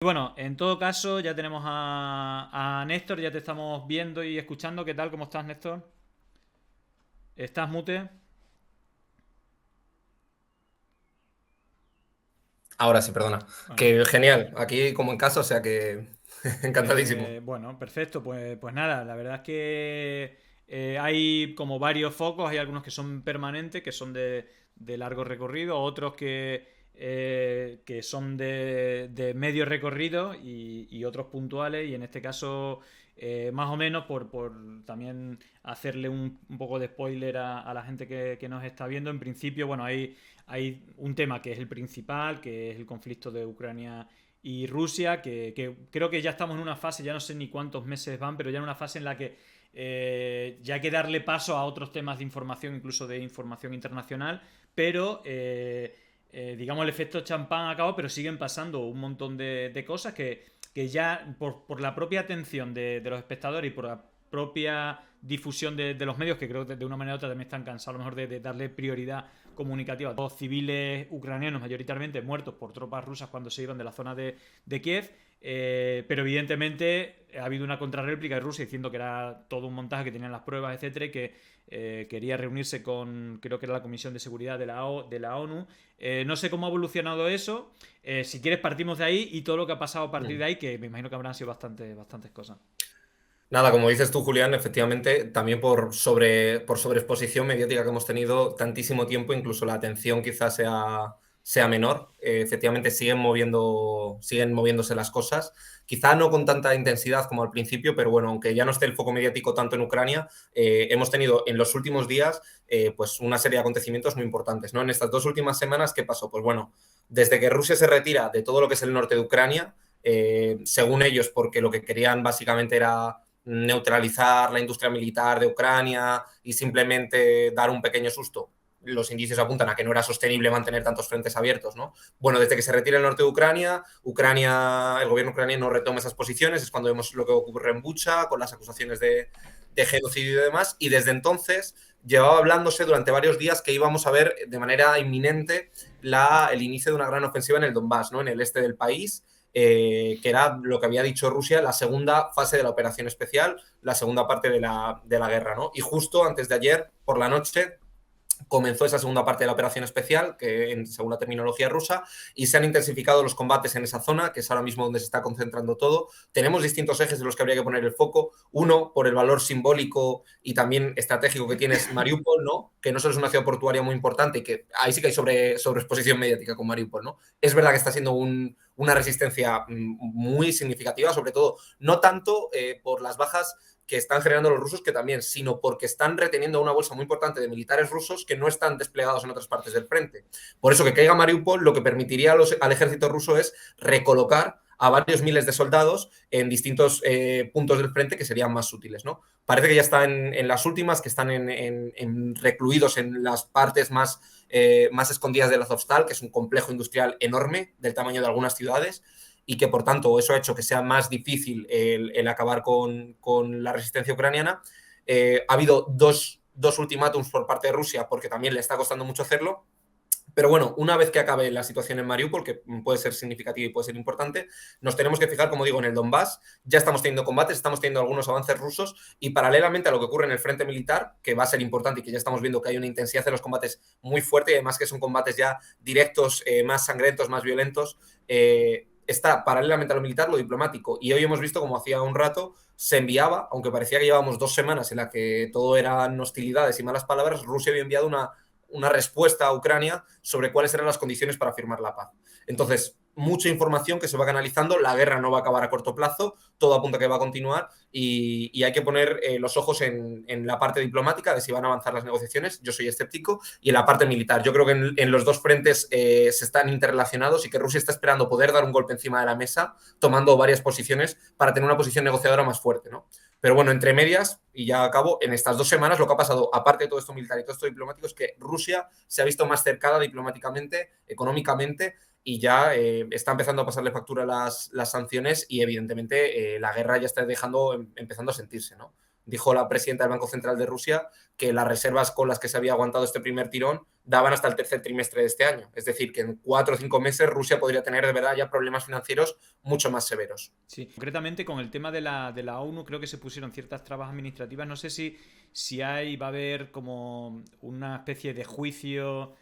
Bueno, en todo caso, ya tenemos a Néstor, ya te estamos viendo y escuchando. ¿Qué tal? ¿Cómo estás, Néstor? ¿Estás mute? Ahora sí, perdona. Bueno, Que genial, aquí como en casa, o sea que encantadísimo. bueno, perfecto. Pues nada, la verdad es que hay como varios focos. Hay algunos que son permanentes, que son de largo recorrido, otros que son de medio recorrido y otros puntuales. Y en este caso, más o menos, por también hacerle un poco de spoiler a la gente que nos está viendo, en principio, bueno, hay un tema que es el principal, que es el conflicto de Ucrania y Rusia, que creo que ya estamos en una fase, ya no sé ni cuántos meses van, pero ya en una fase en la que ya hay que darle paso a otros temas de información, incluso de información internacional, pero digamos el efecto champán ha acabado, pero siguen pasando un montón de cosas que ya por la propia atención de los espectadores y por la propia difusión de los medios, que creo que de una manera u otra también están cansados a lo mejor de darle prioridad comunicativa a todos civiles ucranianos mayoritariamente muertos por tropas rusas cuando se iban de la zona de Kiev. Pero evidentemente ha habido una contrarréplica de Rusia diciendo que era todo un montaje, que tenían las pruebas, etcétera, y que quería reunirse con, creo que era la Comisión de Seguridad de la ONU. No sé cómo ha evolucionado eso. Si quieres partimos de ahí y todo lo que ha pasado a partir de Mm. ahí, que me imagino que habrán sido bastantes cosas. Nada, como dices tú, Julián, efectivamente, también por sobreexposición mediática que hemos tenido tantísimo tiempo, incluso la atención quizás sea menor. Efectivamente, siguen moviéndose las cosas. Quizá no con tanta intensidad como al principio, pero bueno, aunque ya no esté el foco mediático tanto en Ucrania, hemos tenido en los últimos días pues una serie de acontecimientos muy importantes, ¿no? En estas 2 últimas semanas, ¿qué pasó? Pues bueno, desde que Rusia se retira de todo lo que es el norte de Ucrania, según ellos, porque lo que querían básicamente era neutralizar la industria militar de Ucrania y simplemente dar un pequeño susto. Los indicios apuntan a que no era sostenible mantener tantos frentes abiertos, ¿no? Bueno, desde que se retira el norte de Ucrania, el gobierno ucraniano retoma esas posiciones, es cuando vemos lo que ocurre en Bucha, con las acusaciones de genocidio y demás, y desde entonces llevaba hablándose durante varios días que íbamos a ver de manera inminente el inicio de una gran ofensiva en el Donbass, ¿no? En el este del país, que era lo que había dicho Rusia, la segunda fase de la operación especial, la segunda parte de la guerra, ¿no? Y justo antes de ayer, por la noche, comenzó esa segunda parte de la operación especial, que según la terminología rusa, y se han intensificado los combates en esa zona, que es ahora mismo donde se está concentrando todo. Tenemos distintos ejes en los que habría que poner el foco. Uno, por el valor simbólico y también estratégico que tiene es Mariupol, ¿no? Que no solo es una ciudad portuaria muy importante y que ahí sí que hay sobreexposición mediática con Mariupol, ¿no? Es verdad que está siendo una resistencia muy significativa, sobre todo, no tanto por las bajas que están generando los rusos, que también, sino porque están reteniendo una bolsa muy importante de militares rusos que no están desplegados en otras partes del frente. Por eso que caiga Mariupol lo que permitiría al ejército ruso es recolocar a varios miles de soldados en distintos puntos del frente que serían más útiles, ¿no? Parece que ya están en las últimas, que están recluidos en las partes más escondidas del Azovstal, que es un complejo industrial enorme del tamaño de algunas ciudades, y que por tanto eso ha hecho que sea más difícil el acabar con la resistencia ucraniana. Ha habido dos ultimátums por parte de Rusia porque también le está costando mucho hacerlo. Pero bueno, una vez que acabe la situación en Mariupol, que puede ser significativa y puede ser importante, nos tenemos que fijar, como digo, en el Donbass. Ya estamos teniendo combates, estamos teniendo algunos avances rusos y paralelamente a lo que ocurre en el frente militar, que va a ser importante y que ya estamos viendo que hay una intensidad de los combates muy fuerte y además que son combates ya directos, más sangrientos, más violentos, está paralelamente a lo militar lo diplomático. Y hoy hemos visto como hacía un rato se enviaba, aunque parecía que llevábamos 2 semanas en la que todo eran hostilidades y malas palabras, Rusia había enviado una respuesta a Ucrania sobre cuáles eran las condiciones para firmar la paz. Entonces, mucha información que se va canalizando, la guerra no va a acabar a corto plazo, todo apunta a que va a continuar y hay que poner los ojos en la parte diplomática de si van a avanzar las negociaciones, yo soy escéptico, y en la parte militar. Yo creo que en los dos frentes se están interrelacionados y que Rusia está esperando poder dar un golpe encima de la mesa, tomando varias posiciones para tener una posición negociadora más fuerte, ¿no? Pero bueno, entre medias, y ya acabo, en estas 2 semanas lo que ha pasado, aparte de todo esto militar y todo esto diplomático, es que Rusia se ha visto más cercada diplomáticamente, económicamente, y ya está empezando a pasarle factura las sanciones y evidentemente la guerra ya está empezando a sentirse, ¿no? dijo la presidenta del Banco Central de Rusia que las reservas con las que se había aguantado este primer tirón daban hasta el tercer trimestre de este año. Es decir, que en 4 o 5 meses Rusia podría tener de verdad ya problemas financieros mucho más severos. Sí, concretamente con el tema de la ONU creo que se pusieron ciertas trabas administrativas. No sé si va a haber como una especie de juicio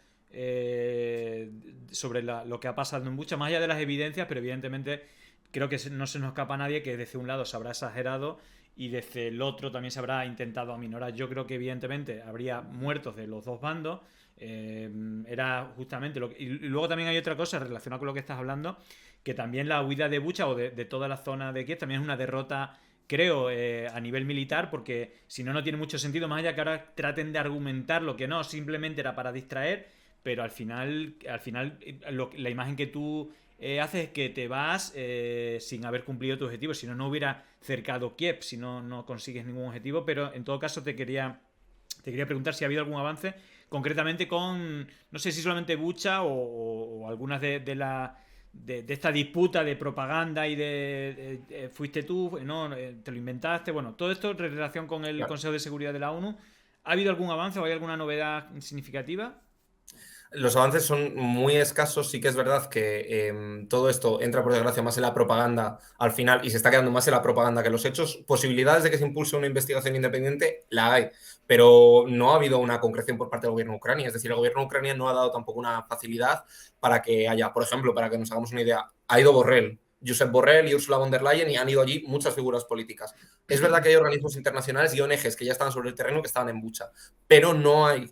sobre lo que ha pasado en Bucha, más allá de las evidencias, pero evidentemente creo que no se nos escapa a nadie que desde un lado se habrá exagerado y desde el otro también se habrá intentado aminorar. Yo creo que evidentemente habría muertos de los dos bandos. Era justamente lo que... Y luego también hay otra cosa relacionada con lo que estás hablando, que también la huida de Bucha o de toda la zona de Kiev también es una derrota, creo, a nivel militar, porque si no, no tiene mucho sentido, más allá que ahora traten de argumentar lo que no, simplemente era para distraer, pero al final la imagen que tú haces es que te vas sin haber cumplido tu objetivo, si no, no hubiera cercado Kiev, si no, no consigues ningún objetivo, pero en todo caso te quería preguntar si ha habido algún avance, concretamente con, no sé si solamente Bucha o algunas de esta disputa de propaganda y fuiste tú, no, te lo inventaste, bueno, todo esto en relación con el Claro. Consejo de Seguridad de la ONU. ¿Ha habido algún avance o hay alguna novedad significativa? Los avances son muy escasos, sí que es verdad que todo esto entra por desgracia más en la propaganda al final y se está quedando más en la propaganda que en los hechos. Posibilidades de que se impulse una investigación independiente la hay, pero no ha habido una concreción por parte del gobierno de Ucrania. Es decir, el gobierno de Ucrania no ha dado tampoco una facilidad para que haya, por ejemplo, para que nos hagamos una idea, ha ido Borrell, Josep Borrell y Ursula von der Leyen y han ido allí muchas figuras políticas. Es verdad que hay organismos internacionales y ONGs que ya estaban sobre el terreno, que estaban en Bucha, pero no hay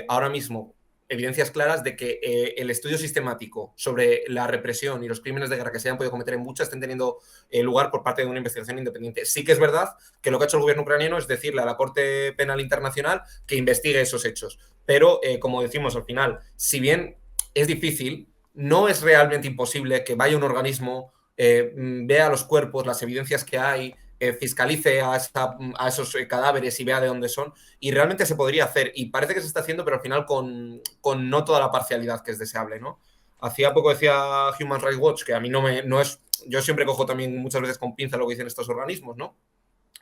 ahora mismo evidencias claras de que el estudio sistemático sobre la represión y los crímenes de guerra que se hayan podido cometer en Bucha estén teniendo lugar por parte de una investigación independiente. Sí que es verdad que lo que ha hecho el gobierno ucraniano es decirle a la Corte Penal Internacional que investigue esos hechos. Pero, como decimos al final, si bien es difícil, no es realmente imposible que vaya un organismo, vea los cuerpos, las evidencias que hay, fiscalice a esos cadáveres y vea de dónde son, y realmente se podría hacer, y parece que se está haciendo, pero al final con no toda la parcialidad que es deseable, ¿no? Hacía poco decía Human Rights Watch, que a mí no es, yo siempre cojo también muchas veces con pinza lo que dicen estos organismos, ¿no?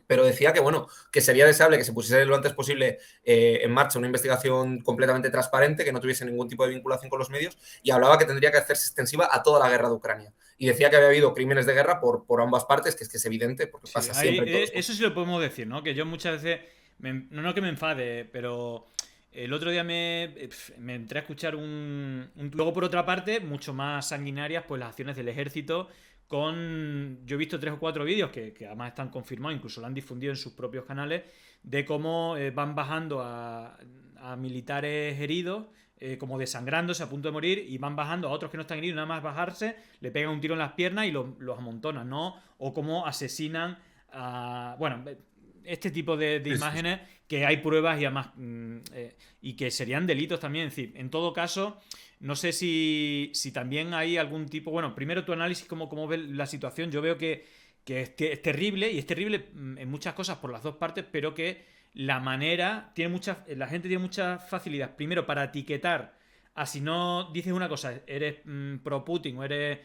Pero decía que, bueno, que sería deseable que se pusiese lo antes posible en marcha una investigación completamente transparente, que no tuviese ningún tipo de vinculación con los medios, y hablaba que tendría que hacerse extensiva a toda la guerra de Ucrania. Y decía que había habido crímenes de guerra por ambas partes, que es evidente, porque Sí, pasa siempre en todos los eso sí lo podemos decir, ¿no? Que yo muchas veces, no que me enfade, pero el otro día me entré a escuchar luego por otra parte, mucho más sanguinarias, pues las acciones del ejército yo he visto 3 o 4 vídeos que además están confirmados, incluso lo han difundido en sus propios canales, de cómo van bajando a militares heridos, como desangrándose a punto de morir, y van bajando a otros que no están heridos, nada más bajarse, le pegan un tiro en las piernas y los amontonan, ¿no? O cómo asesinan a... Bueno, este tipo de Sí, sí, sí. imágenes que hay pruebas y además y que serían delitos también. Es decir, en todo caso, no sé si también hay algún tipo... Bueno, primero tu análisis, cómo ves la situación. Yo veo que es terrible y es terrible en muchas cosas por las dos partes, pero que la manera la gente tiene mucha facilidad primero para etiquetar a si no dices una cosa, eres pro Putin o eres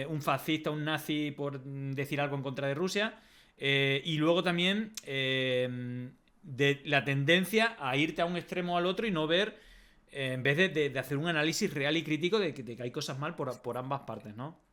un fascista, un nazi por decir algo en contra de Rusia, y luego también de la tendencia a irte a un extremo o al otro y no ver, en vez de hacer un análisis real y crítico de que hay cosas mal por ambas partes, ¿no?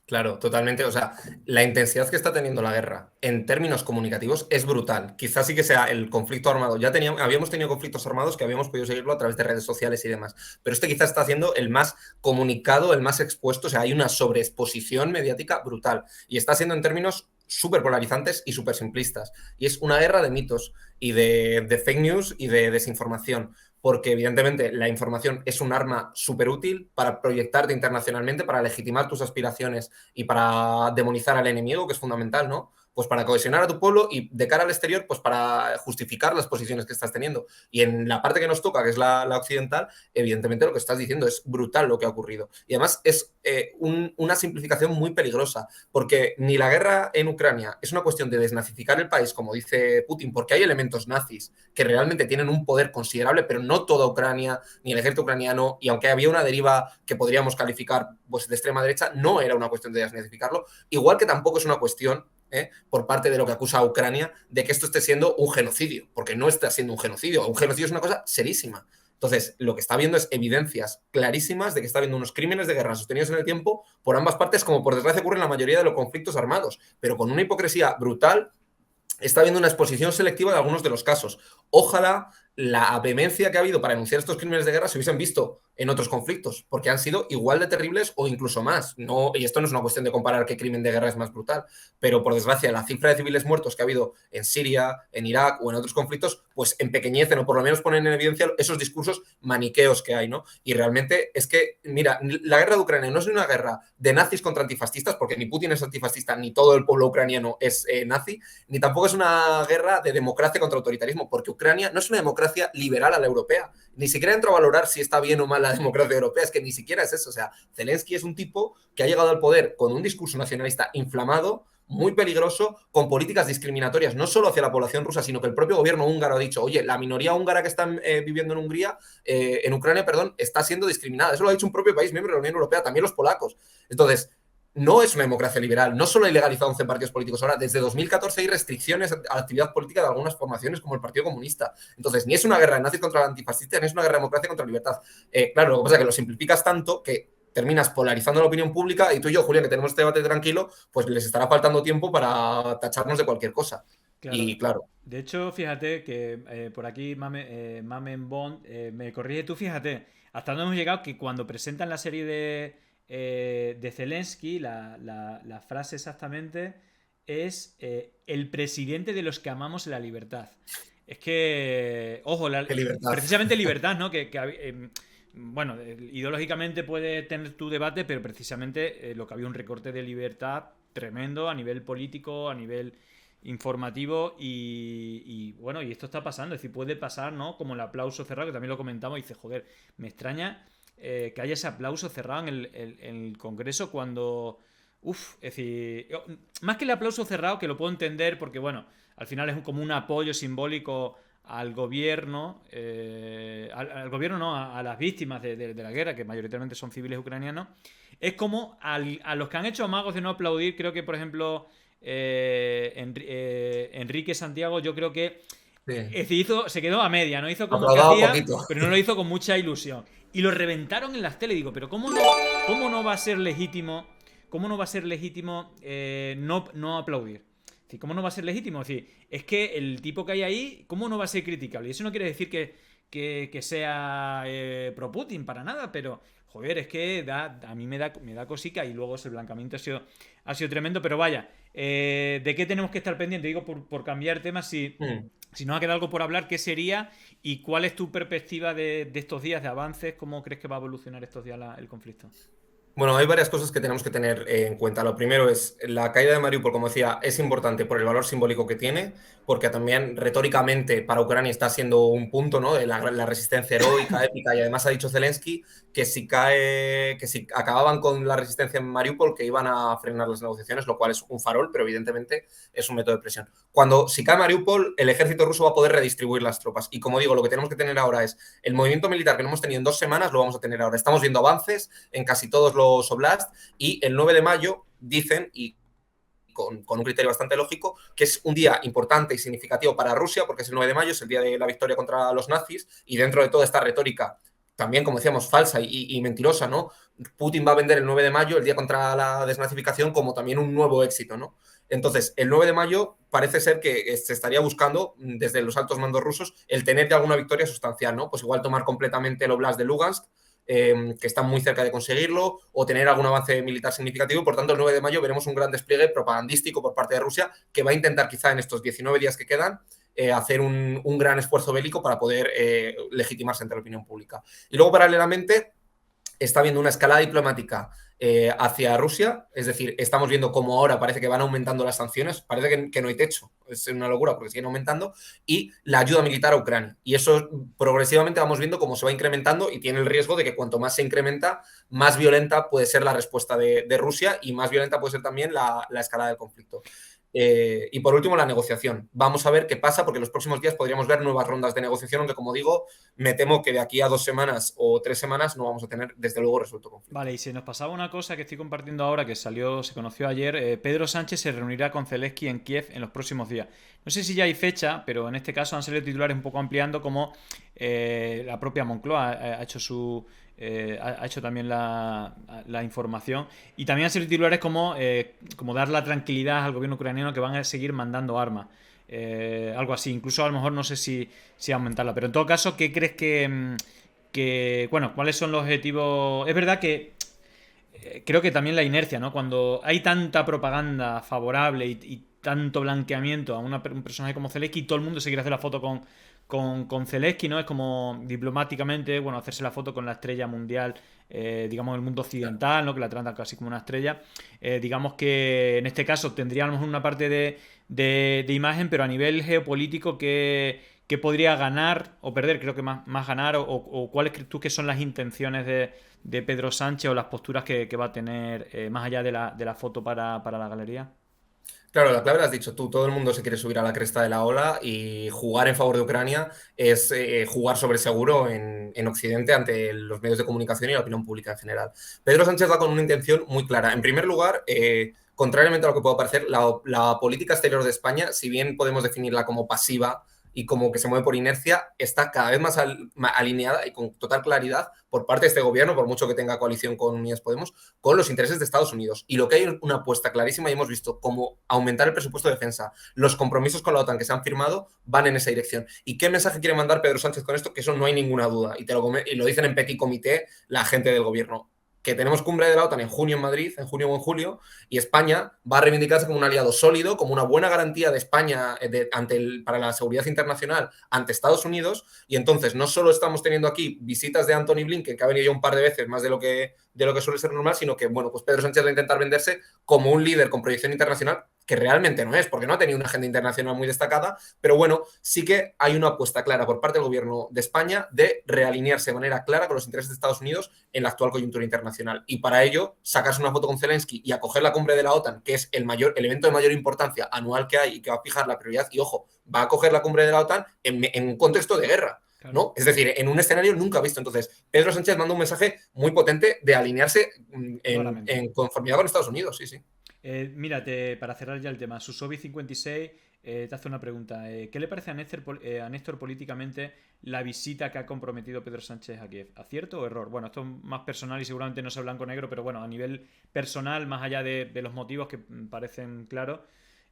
Claro, totalmente. O sea, la intensidad que está teniendo la guerra en términos comunicativos es brutal. Quizás sí que sea el conflicto armado. Habíamos tenido conflictos armados que habíamos podido seguirlo a través de redes sociales y demás. Pero este quizás está haciendo el más comunicado, el más expuesto. O sea, hay una sobreexposición mediática brutal. Y está siendo en términos súper polarizantes y súper simplistas. Y es una guerra de mitos y de fake news y de desinformación, porque evidentemente la información es un arma súper útil para proyectarte internacionalmente, para legitimar tus aspiraciones y para demonizar al enemigo, que es fundamental, ¿no? Pues para cohesionar a tu pueblo y de cara al exterior, pues para justificar las posiciones que estás teniendo. Y en la parte que nos toca, que es la occidental, evidentemente lo que estás diciendo es brutal lo que ha ocurrido. Y además es una simplificación muy peligrosa, porque ni la guerra en Ucrania es una cuestión de desnazificar el país, como dice Putin, porque hay elementos nazis que realmente tienen un poder considerable, pero no toda Ucrania, ni el ejército ucraniano, y aunque había una deriva que podríamos calificar pues, de extrema derecha, no era una cuestión de desnazificarlo, igual que tampoco es una cuestión por parte de lo que acusa a Ucrania de que esto esté siendo un genocidio, porque no está siendo un genocidio. Un genocidio es una cosa serísima. Entonces, lo que está viendo es evidencias clarísimas de que está habiendo unos crímenes de guerra sostenidos en el tiempo por ambas partes, como por desgracia ocurre en la mayoría de los conflictos armados, pero con una hipocresía brutal. Está habiendo una exposición selectiva de algunos de los casos. Ojalá la vehemencia que ha habido para denunciar estos crímenes de guerra se hubiesen visto en otros conflictos, porque han sido igual de terribles o incluso más. No, y esto no es una cuestión de comparar qué crimen de guerra es más brutal, pero por desgracia la cifra de civiles muertos que ha habido en Siria, en Irak o en otros conflictos, pues empequeñecen o por lo menos ponen en evidencia esos discursos maniqueos que hay, ¿no? Y realmente es que, mira, la guerra de Ucrania no es una guerra de nazis contra antifascistas, porque ni Putin es antifascista, ni todo el pueblo ucraniano es nazi, ni tampoco es una guerra de democracia contra autoritarismo, porque Ucrania no es una democracia liberal a la europea. Ni siquiera entro a valorar si está bien o mal la democracia europea, es que ni siquiera es eso. O sea, Zelensky es un tipo que ha llegado al poder con un discurso nacionalista inflamado, muy peligroso, con políticas discriminatorias, no solo hacia la población rusa, sino que el propio gobierno húngaro ha dicho, oye, la minoría húngara que está viviendo en Hungría, en Ucrania, perdón, está siendo discriminada. Eso lo ha dicho un propio país miembro de la Unión Europea, también los polacos. Entonces, no es una democracia liberal, no solo hay legalizado 11 partidos políticos ahora, desde 2014 hay restricciones a la actividad política de algunas formaciones como el Partido Comunista. Entonces, ni es una guerra de nazis contra el antifascista, ni es una guerra de democracia contra la libertad. Claro, lo que pasa es que lo simplificas tanto que terminas polarizando la opinión pública y tú y yo, Julián, que tenemos este debate tranquilo, pues les estará faltando tiempo para tacharnos de cualquier cosa. Claro. Y claro. De hecho, fíjate que por aquí Mamen Bond me corrige tú, fíjate, hasta donde hemos llegado que cuando presentan la serie de Zelensky, la frase exactamente es el presidente de los que amamos la libertad. Es que, ojo, Qué libertad. precisamente libertad, ¿no? Bueno, ideológicamente puede tener tu debate, pero precisamente lo que había un recorte de libertad tremendo a nivel político, a nivel informativo bueno, y esto está pasando, es decir, puede pasar, ¿no? Como el aplauso cerrado, que también lo comentamos, y dice, joder, me extraña que haya ese aplauso cerrado en el Congreso cuando... Uf, es decir, más que el aplauso cerrado, que lo puedo entender porque, bueno, al final es como un apoyo simbólico al gobierno, al gobierno no, a las víctimas de la guerra, que mayoritariamente son civiles ucranianos, es como a los que han hecho amagos de no aplaudir, creo que, por ejemplo, Enrique Santiago, yo creo que Sí. se quedó a media, no hizo como que Aplaudaba hacía, poquito. pero no lo hizo con mucha ilusión. Y lo reventaron en las tele. Digo, pero cómo no va a ser legítimo? ¿Cómo no va a ser legítimo no aplaudir? Es decir, ¿cómo no va a ser legítimo? Es decir, es que el tipo que hay ahí, ¿cómo no va a ser criticable? Y eso no quiere decir que sea pro Putin para nada, pero joder, es que a mí me da cosica y luego ese blancamiento ha sido tremendo, pero vaya, ¿de qué tenemos que estar pendientes? Digo, por cambiar temas, Mm. si nos ha quedado algo por hablar, ¿qué sería? ¿Y cuál es tu perspectiva de estos días de avances? ¿Cómo crees que va a evolucionar estos días el conflicto? Bueno, hay varias cosas que tenemos que tener en cuenta. Lo primero es la caída de Mariupol, como decía, es importante por el valor simbólico que tiene, porque también retóricamente para Ucrania está siendo un punto, ¿no? De la resistencia heroica, épica, y además ha dicho Zelensky que si acababan con la resistencia en Mariupol, que iban a frenar las negociaciones, lo cual es un farol, pero evidentemente es un método de presión. Si cae Mariupol, el ejército ruso va a poder redistribuir las tropas. Y como digo, lo que tenemos que tener ahora es el movimiento militar que no hemos tenido en 2 semanas, lo vamos a tener ahora. Estamos viendo avances en casi todos los oblast y el 9 de mayo dicen, y con un criterio bastante lógico, que es un día importante y significativo para Rusia, porque es el 9 de mayo, es el día de la victoria contra los nazis, y dentro de toda esta retórica, también, como decíamos, falsa y mentirosa, ¿no? Putin va a vender el 9 de mayo, el día contra la desnazificación, como también un nuevo éxito, ¿no? Entonces, el 9 de mayo parece ser que se estaría buscando, desde los altos mandos rusos, el tener ya alguna victoria sustancial, ¿no? Pues igual tomar completamente el Oblast de Lugansk, que están muy cerca de conseguirlo, o tener algún avance militar significativo. Por tanto, el 9 de mayo veremos un gran despliegue propagandístico por parte de Rusia, que va a intentar quizá en estos 19 días que quedan hacer un gran esfuerzo bélico para poder legitimarse ante la opinión pública. Y luego, paralelamente, está habiendo una escalada diplomática hacia Rusia, es decir, estamos viendo cómo ahora parece que van aumentando las sanciones, parece que no hay techo, es una locura porque siguen aumentando, y la ayuda militar a Ucrania. Y eso progresivamente vamos viendo cómo se va incrementando y tiene el riesgo de que cuanto más se incrementa, más violenta puede ser la respuesta de Rusia y más violenta puede ser también la escalada del conflicto. Y por último, la negociación. Vamos a ver qué pasa, porque en los próximos días podríamos ver nuevas rondas de negociación, aunque como digo, me temo que de aquí a 2 semanas o 3 semanas no vamos a tener, desde luego, resuelto el conflicto. Vale, y se nos pasaba una cosa que estoy compartiendo ahora, que salió, se conoció ayer. Pedro Sánchez se reunirá con Zelensky en Kiev en los próximos días. No sé si ya hay fecha, pero en este caso han salido titulares un poco ampliando como la propia Moncloa ha hecho ha hecho también la información. Y también han salido titulares como dar la tranquilidad al gobierno ucraniano que van a seguir mandando armas. Algo así, incluso a lo mejor no sé si aumentarla. Pero en todo caso, ¿qué crees bueno, cuáles son los objetivos? Es verdad que creo que también la inercia, ¿no? Cuando hay tanta propaganda favorable y tanto blanqueamiento a un personaje como Zelensky, todo el mundo se quiere hacer la foto con Zelensky, ¿no? Es como diplomáticamente, bueno, hacerse la foto con la estrella mundial, digamos, del mundo occidental, ¿no? Que la tratan casi como una estrella. Digamos que en este caso tendríamos una parte de imagen, pero a nivel geopolítico que podría ganar o perder, creo que más ganar, o cuáles crees tú que son las intenciones de Pedro Sánchez o las posturas que va a tener más allá de la foto para la galería. Claro, la clave la has dicho tú, todo el mundo se quiere subir a la cresta de la ola y jugar en favor de Ucrania es jugar sobre seguro en Occidente ante los medios de comunicación y la opinión pública en general. Pedro Sánchez va con una intención muy clara. En primer lugar, contrariamente a lo que pueda parecer, la política exterior de España, si bien podemos definirla como pasiva y como que se mueve por inercia, está cada vez más alineada y con total claridad por parte de este gobierno, por mucho que tenga coalición con Unidas Podemos, con los intereses de Estados Unidos. Y lo que hay es una apuesta clarísima y hemos visto cómo aumentar el presupuesto de defensa, los compromisos con la OTAN que se han firmado van en esa dirección. ¿Y qué mensaje quiere mandar Pedro Sánchez con esto? Que eso no hay ninguna duda. Y lo dicen en petit comité la gente del gobierno, que tenemos cumbre de la OTAN en junio en Madrid, en junio o en julio, y España va a reivindicarse como un aliado sólido, como una buena garantía de España para la seguridad internacional ante Estados Unidos, y entonces no solo estamos teniendo aquí visitas de Anthony Blinken, que ha venido ya un par de veces más de lo que suele ser normal, sino que, bueno, pues Pedro Sánchez va a intentar venderse como un líder con proyección internacional, que realmente no es, porque no ha tenido una agenda internacional muy destacada, pero bueno, sí que hay una apuesta clara por parte del gobierno de España de realinearse de manera clara con los intereses de Estados Unidos en la actual coyuntura internacional. Y para ello, sacarse una foto con Zelensky y acoger la cumbre de la OTAN, que es el evento de mayor importancia anual que hay y que va a fijar la prioridad, y ojo, va a acoger la cumbre de la OTAN en un contexto de guerra. Claro. ¿No? Es decir, en un escenario nunca visto. Entonces, Pedro Sánchez manda un mensaje muy potente de alinearse en conformidad con Estados Unidos, sí, sí. Mira, para cerrar ya el tema, Susobi56 te hace una pregunta. ¿Qué le parece a Néstor políticamente la visita que ha comprometido Pedro Sánchez a Kiev? ¿Acierto o error? Bueno, esto es más personal y seguramente no sea blanco-negro, pero bueno, a nivel personal, más allá de los motivos que parecen claros,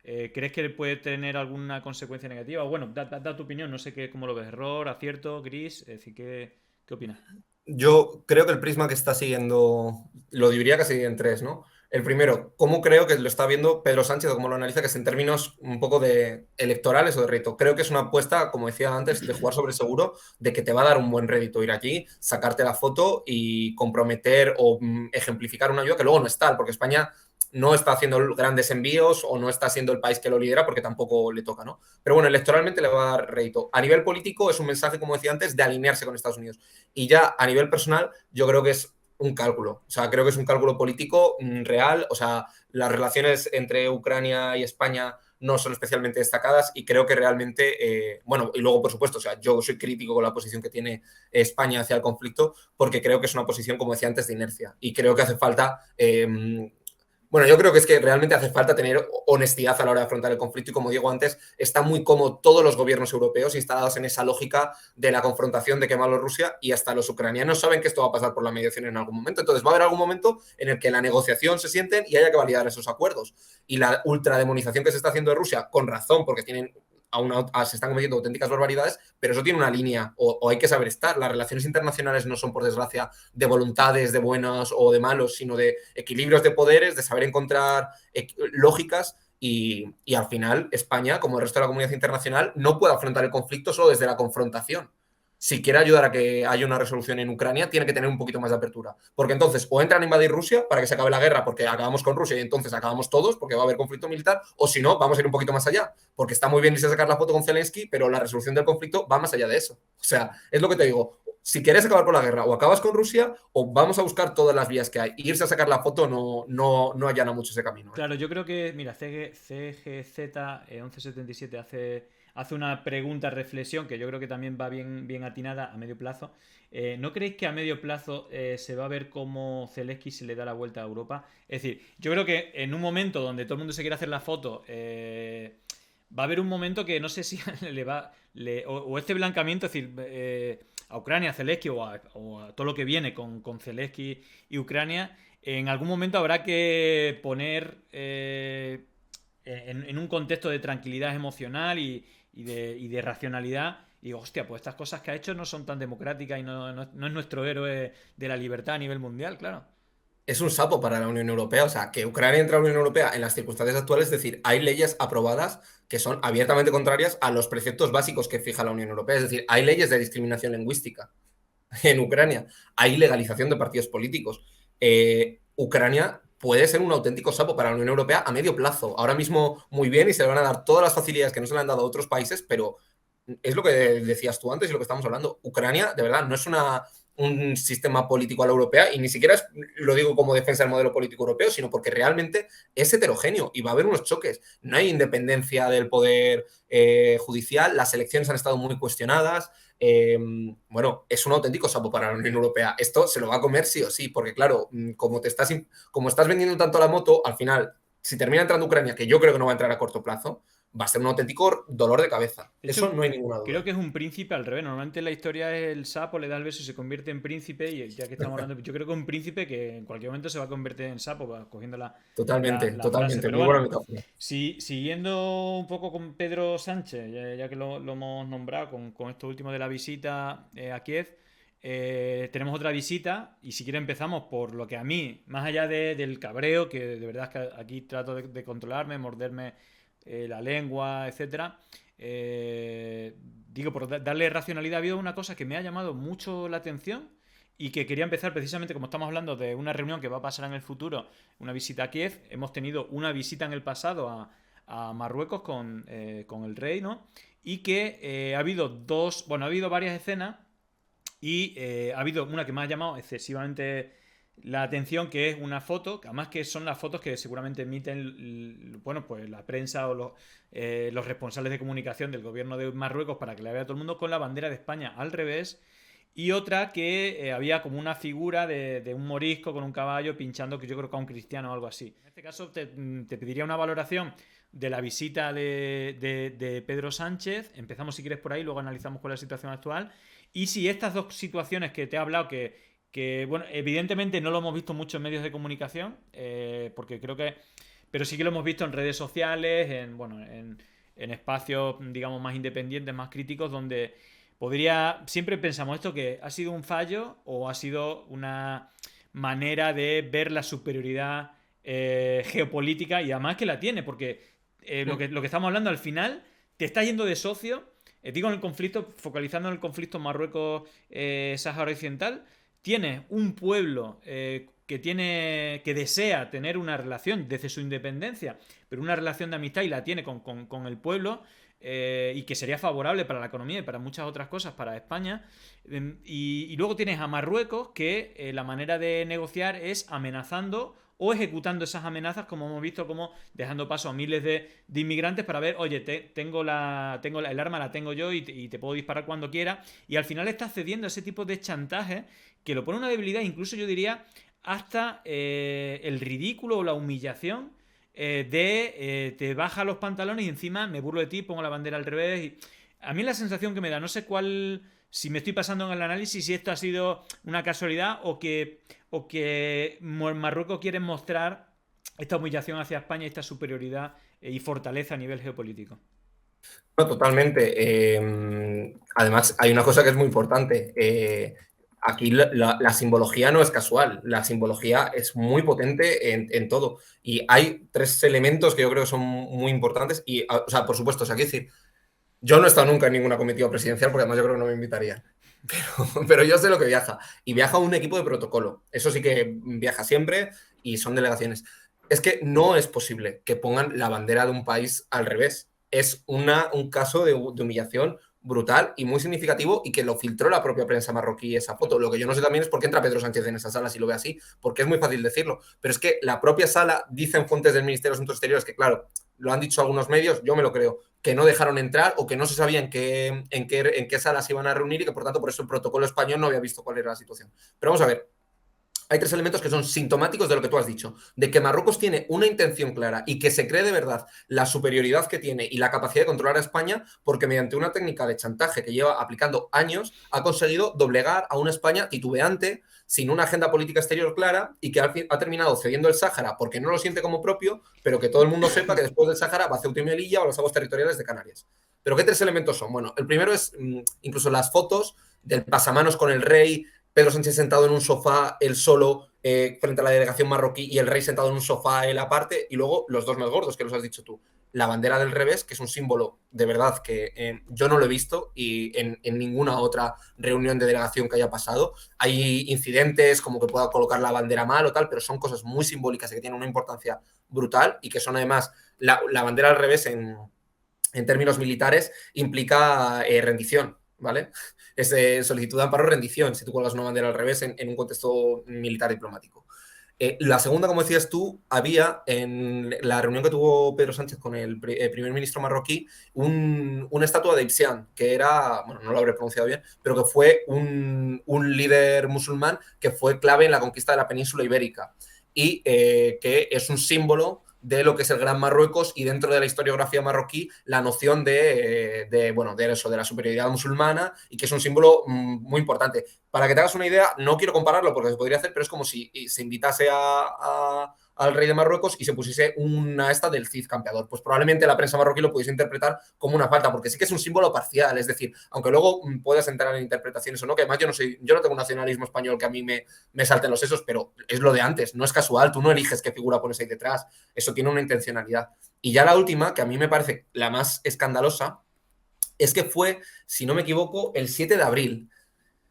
¿crees que puede tener alguna consecuencia negativa? O bueno, da tu opinión, no sé cómo lo ves. ¿Error, acierto, gris? Es decir, ¿qué opinas? Yo creo que el prisma que está siguiendo, lo dividiría casi en tres, ¿no? El primero, ¿cómo creo que lo está viendo Pedro Sánchez o cómo lo analiza? Que es en términos un poco de electorales o de rédito. Creo que es una apuesta, como decía antes, de jugar sobre seguro, de que te va a dar un buen rédito ir allí, sacarte la foto y comprometer o ejemplificar una ayuda que luego no es tal, porque España no está haciendo grandes envíos o no está siendo el país que lo lidera porque tampoco le toca, ¿no? Pero bueno, electoralmente le va a dar rédito. A nivel político es un mensaje, como decía antes, de alinearse con Estados Unidos. Y ya a nivel personal, yo creo que es un cálculo. O sea, creo que es un cálculo político real. O sea, las relaciones entre Ucrania y España no son especialmente destacadas y creo que realmente, bueno, y luego, por supuesto, o sea, yo soy crítico con la posición que tiene España hacia el conflicto porque creo que es una posición, como decía antes, de inercia. Y creo que hace falta bueno, yo creo que es que realmente hace falta tener honestidad a la hora de afrontar el conflicto y como digo antes, está muy cómodo todos los gobiernos europeos instalados en esa lógica de la confrontación de que malo Rusia y hasta los ucranianos saben que esto va a pasar por la mediación en algún momento. Entonces va a haber algún momento en el que la negociación se sienten y haya que validar esos acuerdos. Y la ultrademonización que se está haciendo de Rusia, con razón, porque tienen se están cometiendo auténticas barbaridades, pero eso tiene una línea o hay que saber estar. Las relaciones internacionales no son, por desgracia, de voluntades de buenos o de malos, sino de equilibrios de poderes, de saber encontrar lógicas y al final España, como el resto de la comunidad internacional, no puede afrontar el conflicto solo desde la confrontación. Si quiere ayudar a que haya una resolución en Ucrania, tiene que tener un poquito más de apertura. Porque entonces o entran a invadir Rusia para que se acabe la guerra, porque acabamos con Rusia y entonces acabamos todos, porque va a haber conflicto militar, o si no, vamos a ir un poquito más allá. Porque está muy bien irse a sacar la foto con Zelensky, pero la resolución del conflicto va más allá de eso. O sea, es lo que te digo. si quieres acabar con la guerra, o acabas con Rusia, o vamos a buscar todas las vías que hay. Irse a sacar la foto no allana mucho ese camino. Claro, yo creo que, mira, CGZ 1177 hace una pregunta, reflexión, que yo creo que también va bien atinada a medio plazo. ¿No creéis que a medio plazo se va a ver cómo Zelensky se le da la vuelta a Europa? Es decir, yo creo que en un momento donde todo el mundo se quiere hacer la foto, va a haber un momento que no sé si le va. O este blancamiento, es decir, a Ucrania, a Zelensky o a todo lo que viene con Zelensky y Ucrania, en algún momento habrá que poner en un contexto de tranquilidad emocional y de racionalidad. Y digo, hostia, pues estas cosas que ha hecho no son tan democráticas y no es nuestro héroe de la libertad a nivel mundial, claro. Es un sapo para la Unión Europea. O sea, que Ucrania entre a la Unión Europea en las circunstancias actuales, es decir, hay leyes aprobadas que son abiertamente contrarias a los preceptos básicos que fija la Unión Europea. Es decir, hay leyes de discriminación lingüística en Ucrania, hay legalización de partidos políticos. Ucrania puede ser un auténtico sapo para la Unión Europea a medio plazo. Ahora mismo muy bien y se le van a dar todas las facilidades que no se le han dado a otros países, pero es lo que decías tú antes y lo que estamos hablando. Ucrania, de verdad, no es un sistema político a la europea y ni siquiera lo digo como defensa del modelo político europeo, sino porque realmente es heterogéneo y va a haber unos choques. No hay independencia del poder judicial, las elecciones han estado muy cuestionadas. Bueno, es un auténtico sapo para la Unión Europea. Esto se lo va a comer sí o sí, porque claro, como estás vendiendo tanto la moto, al final, si termina entrando Ucrania, que yo creo que no va a entrar a corto plazo, va a ser un auténtico dolor de cabeza. De Eso hecho, no hay ninguna creo duda. que es un príncipe al revés. Normalmente en la historia el sapo le da el beso y se convierte en príncipe. Y ya que estamos hablando, yo creo que un príncipe que en cualquier momento se va a convertir en sapo, cogiendo Totalmente, la frase. totalmente. Pero Muy buena bueno, metáfora. siguiendo un poco con Pedro Sánchez, ya que lo hemos nombrado con esto último de la visita a Kiev, tenemos otra visita. Y si quiere empezamos por lo que a mí, más allá del cabreo, que de verdad es que aquí trato de controlarme, morderme la lengua, etcétera. Digo, por darle racionalidad, ha habido una cosa que me ha llamado mucho la atención y que quería empezar precisamente como estamos hablando de una reunión que va a pasar en el futuro, una visita a Kiev. Hemos tenido una visita en el pasado a Marruecos con el rey, ¿no? Y que ha habido ha habido varias escenas y ha habido una que me ha llamado excesivamente la atención, que es una foto, que además que son las fotos que seguramente emiten, bueno, pues la prensa o los responsables de comunicación del gobierno de Marruecos para que la vea todo el mundo, con la bandera de España al revés. Y otra que había como una figura de un morisco con un caballo pinchando, que yo creo que a un cristiano o algo así. En este caso te pediría una valoración de la visita de Pedro Sánchez. Empezamos si quieres por ahí, luego analizamos cuál es la situación actual. Y si estas dos situaciones que te he hablado, bueno, evidentemente no lo hemos visto mucho en medios de comunicación, porque creo que, pero sí que lo hemos visto en redes sociales, en espacios, digamos, más independientes, más críticos, donde siempre pensamos esto, que ha sido un fallo o ha sido una manera de ver la superioridad geopolítica, y además que la tiene, porque lo que estamos hablando al final te está yendo de socio. Digo, en el conflicto, focalizando en el conflicto Marruecos-Sáhara Occidental, tiene un pueblo que desea tener una relación desde su independencia, pero una relación de amistad, y la tiene con el pueblo, y que sería favorable para la economía y para muchas otras cosas para España. Y luego tienes a Marruecos, que la manera de negociar es amenazando o ejecutando esas amenazas, como hemos visto, como dejando paso a miles de inmigrantes para ver, oye, tengo el arma, la tengo yo y te puedo disparar cuando quiera. Y al final está cediendo a ese tipo de chantaje que lo pone una debilidad, incluso yo diría hasta el ridículo o la humillación te baja los pantalones y encima me burlo de ti, pongo la bandera al revés. A mí es la sensación que me da, no sé si me estoy pasando en el análisis, si esto ha sido una casualidad o que Marruecos quiere mostrar esta humillación hacia España y esta superioridad y fortaleza a nivel geopolítico. No, totalmente. Además, hay una cosa que es muy importante. Aquí la simbología no es casual, la simbología es muy potente en todo. Y hay tres elementos que yo creo que son muy importantes. Y, o sea, por supuesto, o sea, quiero decir, yo no he estado nunca en ninguna comitiva presidencial porque además yo creo que no me invitarían. Pero yo sé lo que viaja. Y viaja un equipo de protocolo. Eso sí que viaja siempre y son delegaciones. Es que no es posible que pongan la bandera de un país al revés. Es un caso de humillación brutal y muy significativo, y que lo filtró la propia prensa marroquí esa foto. Lo que yo no sé también es por qué entra Pedro Sánchez en esa sala si lo ve así, porque es muy fácil decirlo. Pero es que la propia sala, dicen fuentes del Ministerio de Asuntos Exteriores, que claro, lo han dicho algunos medios, yo me lo creo, que no dejaron entrar o que no se sabía en qué salas se iban a reunir, y que por tanto por eso el protocolo español no había visto cuál era la situación. Pero vamos a ver, hay tres elementos que son sintomáticos de lo que tú has dicho, de que Marruecos tiene una intención clara y que se cree de verdad la superioridad que tiene y la capacidad de controlar a España, porque mediante una técnica de chantaje que lleva aplicando años ha conseguido doblegar a una España titubeante, sin una agenda política exterior clara, y que ha terminado cediendo el Sáhara porque no lo siente como propio, pero que todo el mundo sepa que después del Sáhara va a Ceuta y Melilla o los aguas territoriales de Canarias. ¿Pero qué tres elementos son? Bueno, el primero es incluso las fotos del pasamanos con el rey, Pedro Sánchez sentado en un sofá, él solo, frente a la delegación marroquí, y el rey sentado en un sofá, él aparte, y luego los dos más gordos, que los has dicho tú. La bandera del revés, que es un símbolo de verdad que yo no lo he visto y en ninguna otra reunión de delegación que haya pasado. Hay incidentes como que pueda colocar la bandera mal o tal, pero son cosas muy simbólicas y que tienen una importancia brutal, y que son además la bandera al revés en términos militares implica rendición, ¿vale? Es solicitud de amparo, rendición, si tú cuelgas una bandera al revés en un contexto militar diplomático. La segunda, como decías tú, había en la reunión que tuvo Pedro Sánchez con el primer ministro marroquí una estatua de Ibsian, que era, bueno, no lo habré pronunciado bien, pero que fue un líder musulmán que fue clave en la conquista de la península ibérica, y que es un símbolo de lo que es el Gran Marruecos, y dentro de la historiografía marroquí la noción bueno, de eso, de la superioridad musulmana, y que es un símbolo muy importante. Para que te hagas una idea, no quiero compararlo porque se podría hacer, pero es como si se invitase al rey de Marruecos y se pusiese una esta del Cid campeador. Pues probablemente la prensa marroquí lo pudiese interpretar como una falta, porque sí que es un símbolo parcial, es decir, aunque luego puedas entrar en interpretaciones o no, que además yo no tengo un nacionalismo español que a mí me salten los sesos, pero es lo de antes, no es casual, tú no eliges qué figura pones ahí detrás, eso tiene una intencionalidad. Y ya la última, que a mí me parece la más escandalosa, es que fue, si no me equivoco, el 7 de abril.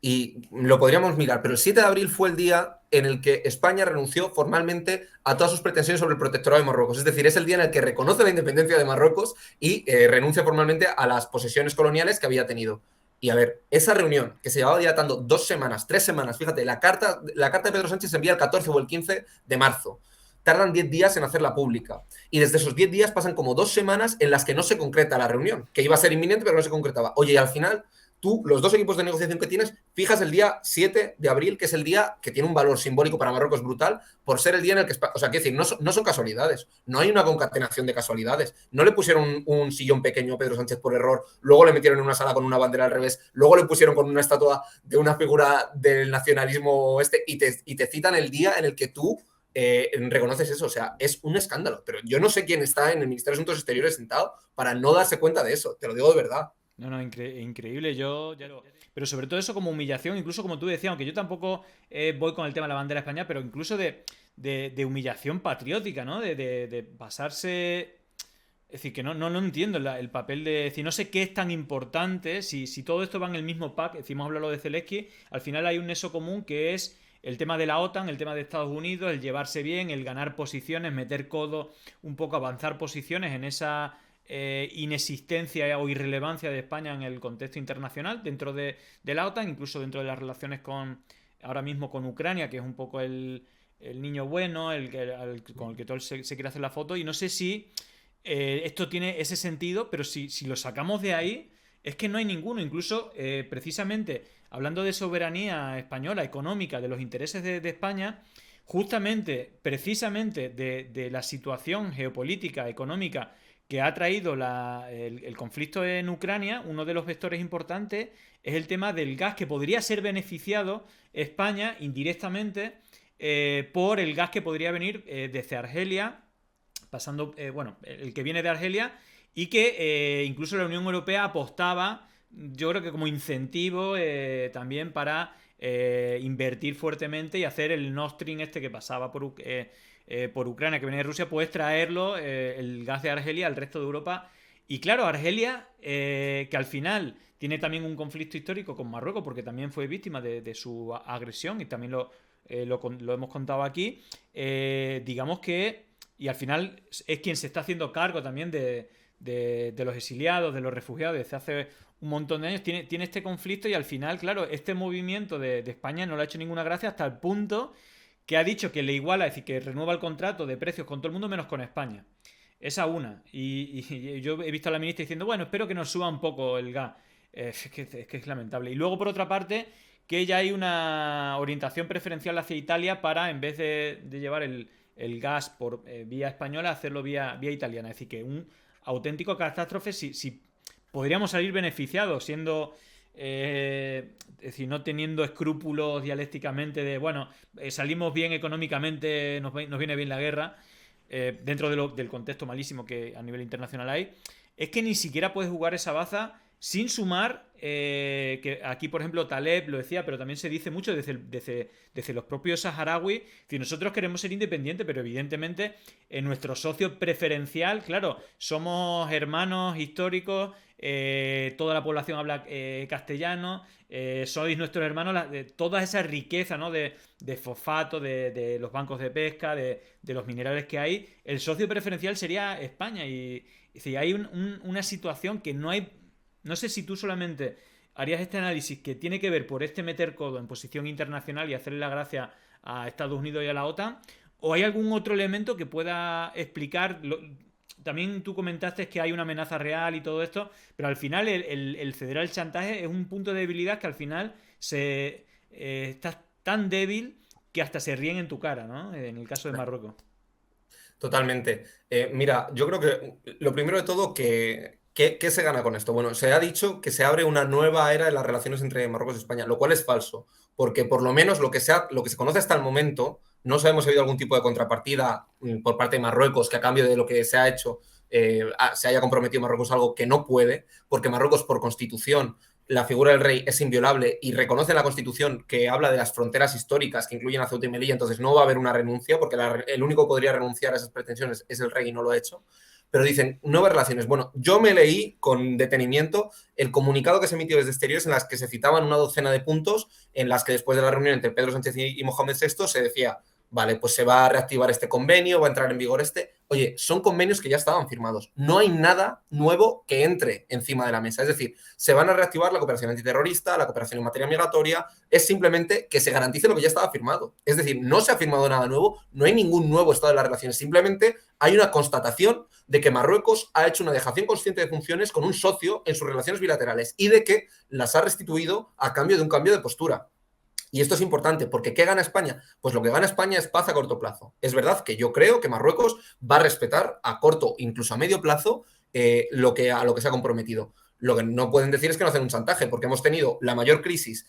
Y lo podríamos mirar, pero el 7 de abril fue el día en el que España renunció formalmente a todas sus pretensiones sobre el protectorado de Marruecos. Es decir, es el día en el que reconoce la independencia de Marruecos y renuncia formalmente a las posesiones coloniales que había tenido. Y a ver, esa reunión que se llevaba dilatando 2 semanas, 3 semanas, fíjate, la carta de Pedro Sánchez se envía el 14 o el 15 de marzo. Tardan 10 días en hacerla pública. Y desde esos 10 días pasan como 2 semanas en las que no se concreta la reunión, que iba a ser inminente, pero no se concretaba. Oye, y al final, tú, los dos equipos de negociación que tienes, fijas el día 7 de abril, que es el día que tiene un valor simbólico para Marruecos brutal, por ser el día en el que... O sea, quiero decir, no son casualidades. No hay una concatenación de casualidades. No le pusieron un sillón pequeño a Pedro Sánchez por error, luego le metieron en una sala con una bandera al revés, luego le pusieron con una estatua de una figura del nacionalismo y te citan el día en el que tú reconoces eso. O sea, es un escándalo. Pero yo no sé quién está en el Ministerio de Asuntos Exteriores sentado para no darse cuenta de eso. Te lo digo de verdad. No, increíble. Pero sobre todo eso como humillación, incluso como tú decías, aunque yo tampoco voy con el tema de la bandera española, pero incluso de humillación patriótica, ¿no? De pasarse. Es decir, que no entiendo el papel de. Es decir, no sé qué es tan importante. Si todo esto va en el mismo pack, decimos hablarlo de Zelensky, al final hay un nexo común que es el tema de la OTAN, el tema de Estados Unidos, el llevarse bien, el ganar posiciones, meter codo, un poco avanzar posiciones en esa inexistencia o irrelevancia de España en el contexto internacional dentro de la OTAN, incluso dentro de las relaciones ahora mismo con Ucrania, que es un poco el niño bueno, con el que todo se quiere hacer la foto. Y no sé si esto tiene ese sentido, pero si lo sacamos de ahí, es que no hay ninguno. Incluso, precisamente, hablando de soberanía española, económica, de los intereses de España, justamente, precisamente de la situación geopolítica, económica que ha traído el conflicto en Ucrania, uno de los vectores importantes es el tema del gas, que podría ser beneficiado España indirectamente por el gas que podría venir desde Argelia, pasando, bueno, el que viene de Argelia, y que incluso la Unión Europea apostaba, yo creo que como incentivo también para invertir fuertemente y hacer el Nord Stream este que pasaba por Ucrania, que venía de Rusia, puedes traerlo, el gas de Argelia, al resto de Europa. Y claro, Argelia, que al final tiene también un conflicto histórico con Marruecos, porque también fue víctima de su agresión, y también lo hemos contado aquí, digamos que, y al final es quien se está haciendo cargo también de los exiliados, de los refugiados desde hace un montón de años, tiene este conflicto y al final, claro, este movimiento de España no le ha hecho ninguna gracia hasta el punto que ha dicho que le iguala, es decir, que renueva el contrato de precios con todo el mundo menos con España. Esa una. Y yo he visto a la ministra diciendo, bueno, espero que nos suba un poco el gas. Es que es lamentable. Y luego, por otra parte, que ya hay una orientación preferencial hacia Italia para, en vez de llevar el gas por vía española, hacerlo vía italiana. Es decir, que un auténtico catástrofe si podríamos salir beneficiados siendo... es decir, no teniendo escrúpulos dialécticamente de, bueno, salimos bien económicamente, nos viene bien la guerra, dentro del contexto malísimo que a nivel internacional hay, es que ni siquiera puedes jugar esa baza sin sumar, que aquí por ejemplo Taleb lo decía, pero también se dice mucho desde los propios saharauis, si nosotros queremos ser independientes, pero evidentemente en nuestro socio preferencial, claro, somos hermanos históricos, toda la población habla castellano, sois nuestros hermanos, toda esa riqueza, ¿no? de fosfato, de los bancos de pesca, de los minerales que hay, el socio preferencial sería España. Y hay una situación que no hay. No sé si tú solamente harías este análisis que tiene que ver por este meter codo en posición internacional y hacerle la gracia a Estados Unidos y a la OTAN, o hay algún otro elemento que pueda explicar. También tú comentaste que hay una amenaza real y todo esto, pero al final el ceder al chantaje es un punto de debilidad que al final estás tan débil que hasta se ríen en tu cara, ¿no? En el caso de Marruecos. Totalmente. Mira, yo creo que lo primero de todo, ¿qué se gana con esto? Bueno, se ha dicho que se abre una nueva era en las relaciones entre Marruecos y España, lo cual es falso, porque por lo menos lo que se conoce hasta el momento, no sabemos si ha habido algún tipo de contrapartida por parte de Marruecos que a cambio de lo que se ha hecho se haya comprometido Marruecos a algo que no puede, porque Marruecos por constitución la figura del rey es inviolable y reconoce en la Constitución que habla de las fronteras históricas que incluyen a Ceuta y Melilla, entonces no va a haber una renuncia, porque el único que podría renunciar a esas pretensiones es el rey y no lo ha hecho. Pero dicen, nuevas relaciones. Bueno, yo me leí con detenimiento el comunicado que se emitió desde Exteriores en las que se citaban una docena de puntos en las que después de la reunión entre Pedro Sánchez y Mohamed VI se decía, vale, pues se va a reactivar este convenio, va a entrar en vigor este. Oye, son convenios que ya estaban firmados. No hay nada nuevo que entre encima de la mesa. Es decir, se van a reactivar la cooperación antiterrorista, la cooperación en materia migratoria. Es simplemente que se garantice lo que ya estaba firmado. Es decir, no se ha firmado nada nuevo, no hay ningún nuevo estado de las relaciones. Simplemente hay una constatación de que Marruecos ha hecho una dejación consciente de funciones con un socio en sus relaciones bilaterales y de que las ha restituido a cambio de un cambio de postura. Y esto es importante, porque ¿qué gana España? Pues lo que gana España es paz a corto plazo. Es verdad que yo creo que Marruecos va a respetar a corto, incluso a medio plazo, a lo que se ha comprometido. Lo que no pueden decir es que no hacen un chantaje, porque hemos tenido la mayor crisis.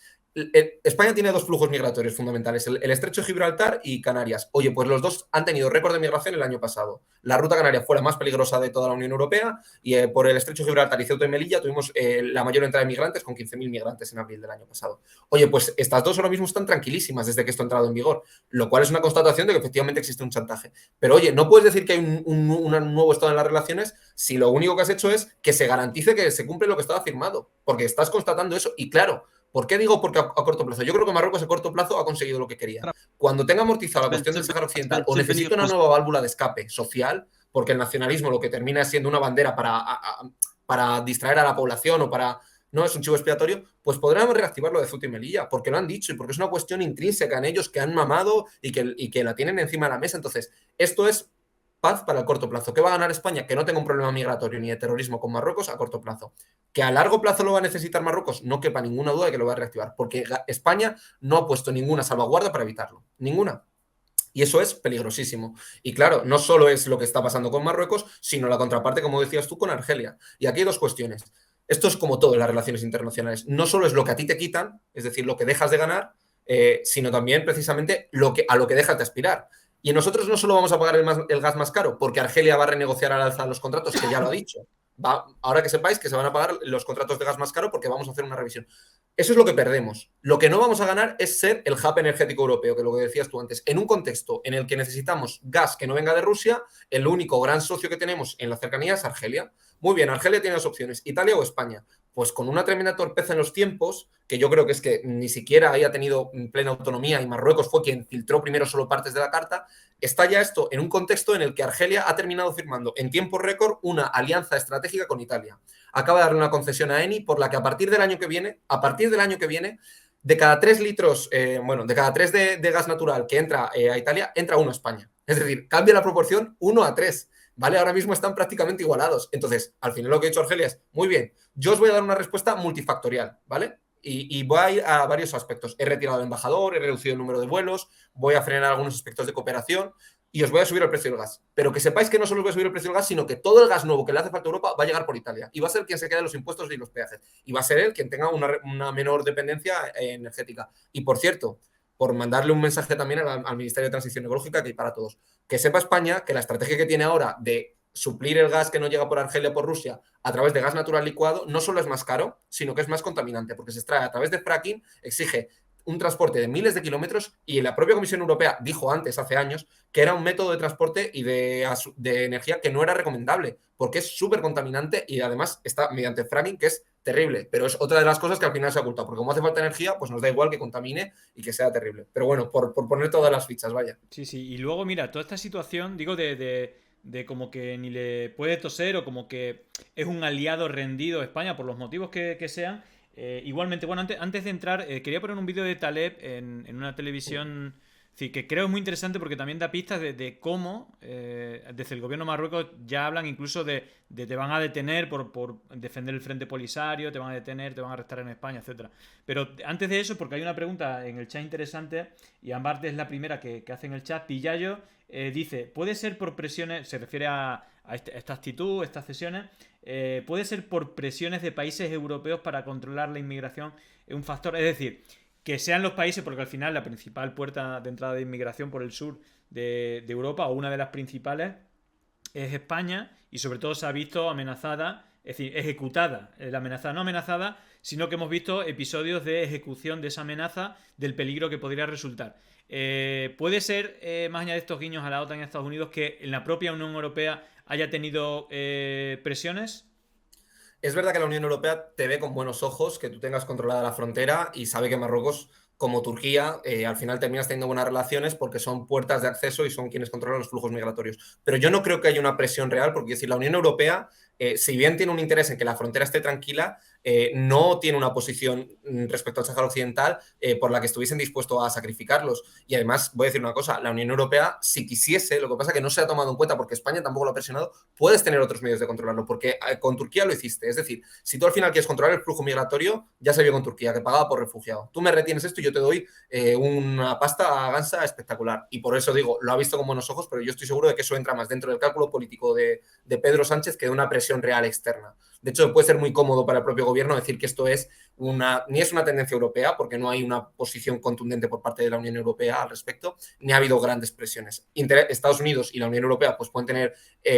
España tiene dos flujos migratorios fundamentales, el estrecho de Gibraltar y Canarias. Oye, pues los dos han tenido récord de migración el año pasado. La ruta canaria fue la más peligrosa de toda la Unión Europea y por el estrecho de Gibraltar y Ceuta y Melilla tuvimos la mayor entrada de migrantes con 15.000 migrantes en abril del año pasado. Oye, pues estas dos ahora mismo están tranquilísimas desde que esto ha entrado en vigor, lo cual es una constatación de que efectivamente existe un chantaje. Pero oye, no puedes decir que hay un nuevo estado en las relaciones si lo único que has hecho es que se garantice que se cumple lo que estaba firmado, porque estás constatando eso y claro, ¿por qué digo porque a corto plazo? Yo creo que Marruecos a corto plazo ha conseguido lo que quería. Cuando tenga amortizado la cuestión del Sáhara Occidental o necesita una nueva válvula de escape social, porque el nacionalismo lo que termina siendo una bandera para distraer a la población o para... No es un chivo expiatorio, pues podrán reactivar lo de Ceuta y Melilla, porque lo han dicho y porque es una cuestión intrínseca en ellos que han mamado y que la tienen encima de la mesa. Entonces, esto es paz para el corto plazo. ¿Qué va a ganar España? Que no tenga un problema migratorio ni de terrorismo con Marruecos a corto plazo. ¿Que a largo plazo lo va a necesitar Marruecos? No quepa ninguna duda de que lo va a reactivar, porque España no ha puesto ninguna salvaguarda para evitarlo. Ninguna. Y eso es peligrosísimo. Y claro, no solo es lo que está pasando con Marruecos, sino la contraparte, como decías tú, con Argelia. Y aquí hay dos cuestiones. Esto es como todo en las relaciones internacionales. No solo es lo que a ti te quitan, es decir, lo que dejas de ganar, sino también precisamente a lo que dejas de aspirar. Y nosotros no solo vamos a pagar el gas más caro, porque Argelia va a renegociar al alza los contratos, que ya lo ha dicho. Ahora que sepáis que se van a pagar los contratos de gas más caro porque vamos a hacer una revisión. Eso es lo que perdemos. Lo que no vamos a ganar es ser el hub energético europeo, que es lo que decías tú antes. En un contexto en el que necesitamos gas que no venga de Rusia, el único gran socio que tenemos en la cercanía es Argelia. Muy bien, Argelia tiene dos opciones, Italia o España. Pues con una tremenda torpeza en los tiempos, que yo creo que es que ni siquiera haya tenido plena autonomía y Marruecos fue quien filtró primero solo partes de la carta, está ya esto en un contexto en el que Argelia ha terminado firmando en tiempo récord una alianza estratégica con Italia. acaba de darle una concesión a Eni por la que a partir del año que viene, de cada 3 litros, de cada 3 de gas natural que entra a Italia, entra 1 a España. Es decir, cambia la proporción 1-3. ¿Vale? Ahora mismo están prácticamente igualados. Entonces, al final lo que ha dicho Argelia es, muy bien, yo os voy a dar una respuesta multifactorial, ¿vale? Y voy a ir a varios aspectos. He retirado al embajador, he reducido el número de vuelos, voy a frenar algunos aspectos de cooperación y os voy a subir el precio del gas. Pero que sepáis que no solo os voy a subir el precio del gas, sino que todo el gas nuevo que le hace falta a Europa va a llegar por Italia. Y va a ser quien se quede los impuestos y los peajes. Y va a ser él quien tenga una menor dependencia energética. Y por cierto, por mandarle un mensaje también al Ministerio de Transición Ecológica, que para todos, que sepa España que la estrategia que tiene ahora de suplir el gas que no llega por Argelia o por Rusia a través de gas natural licuado no solo es más caro, sino que es más contaminante, porque se extrae a través de fracking, exige un transporte de miles de kilómetros y la propia Comisión Europea dijo antes, hace años, que era un método de transporte y de energía que no era recomendable, porque es súper contaminante y además está mediante fracking, que es terrible, pero es otra de las cosas que al final se ha ocultado, porque como hace falta energía, pues nos da igual que contamine y que sea terrible. Pero bueno, por poner todas las fichas, vaya. Sí, sí, y luego mira, toda esta situación, digo, de como que ni le puede toser o como que es un aliado rendido a España por los motivos que sean. Igualmente, bueno, antes de entrar, quería poner un vídeo de Taleb en una televisión, sí, que creo es muy interesante porque también da pistas de cómo desde el gobierno de Marruecos ya hablan incluso de te van a detener por defender el Frente Polisario, te van a detener, te van a arrestar en España, etcétera. Pero antes de eso, porque hay una pregunta en el chat interesante, y Ambarte es la primera que hace en el chat, Pillayo dice, ¿puede ser por presiones, se refiere a esta actitud, estas cesiones, puede ser por presiones de países europeos para controlar la inmigración un factor? Es decir, que sean los países, porque al final la principal puerta de entrada de inmigración por el sur de Europa, o una de las principales, es España, y sobre todo se ha visto amenazada, es decir, ejecutada, la amenaza no amenazada, sino que hemos visto episodios de ejecución de esa amenaza, del peligro que podría resultar. Puede ser, más allá de estos guiños a la OTAN y a Estados Unidos, que en la propia Unión Europea haya tenido presiones. Es verdad que la Unión Europea te ve con buenos ojos, que tú tengas controlada la frontera y sabe que Marruecos, como Turquía, al final terminas teniendo buenas relaciones porque son puertas de acceso y son quienes controlan los flujos migratorios. Pero yo no creo que haya una presión real, porque es decir, la Unión Europea, si bien tiene un interés en que la frontera esté tranquila, no tiene una posición respecto al Sáhara Occidental por la que estuviesen dispuestos a sacrificarlos. Y además, voy a decir una cosa, la Unión Europea, si quisiese, lo que pasa es que no se ha tomado en cuenta porque España tampoco lo ha presionado, puedes tener otros medios de controlarlo, porque con Turquía lo hiciste. Es decir, si tú al final quieres controlar el flujo migratorio, ya se vio con Turquía, que pagaba por refugiado. Tú me retienes esto y yo te doy una pasta a gansa espectacular. Y por eso digo, lo ha visto con buenos ojos, pero yo estoy seguro de que eso entra más dentro del cálculo político de Pedro Sánchez que de una presión real externa. De hecho, puede ser muy cómodo para el propio gobierno decir que esto es ni es una tendencia europea, porque no hay una posición contundente por parte de la Unión Europea al respecto, ni ha habido grandes presiones. Estados Unidos y la Unión Europea pues pueden tener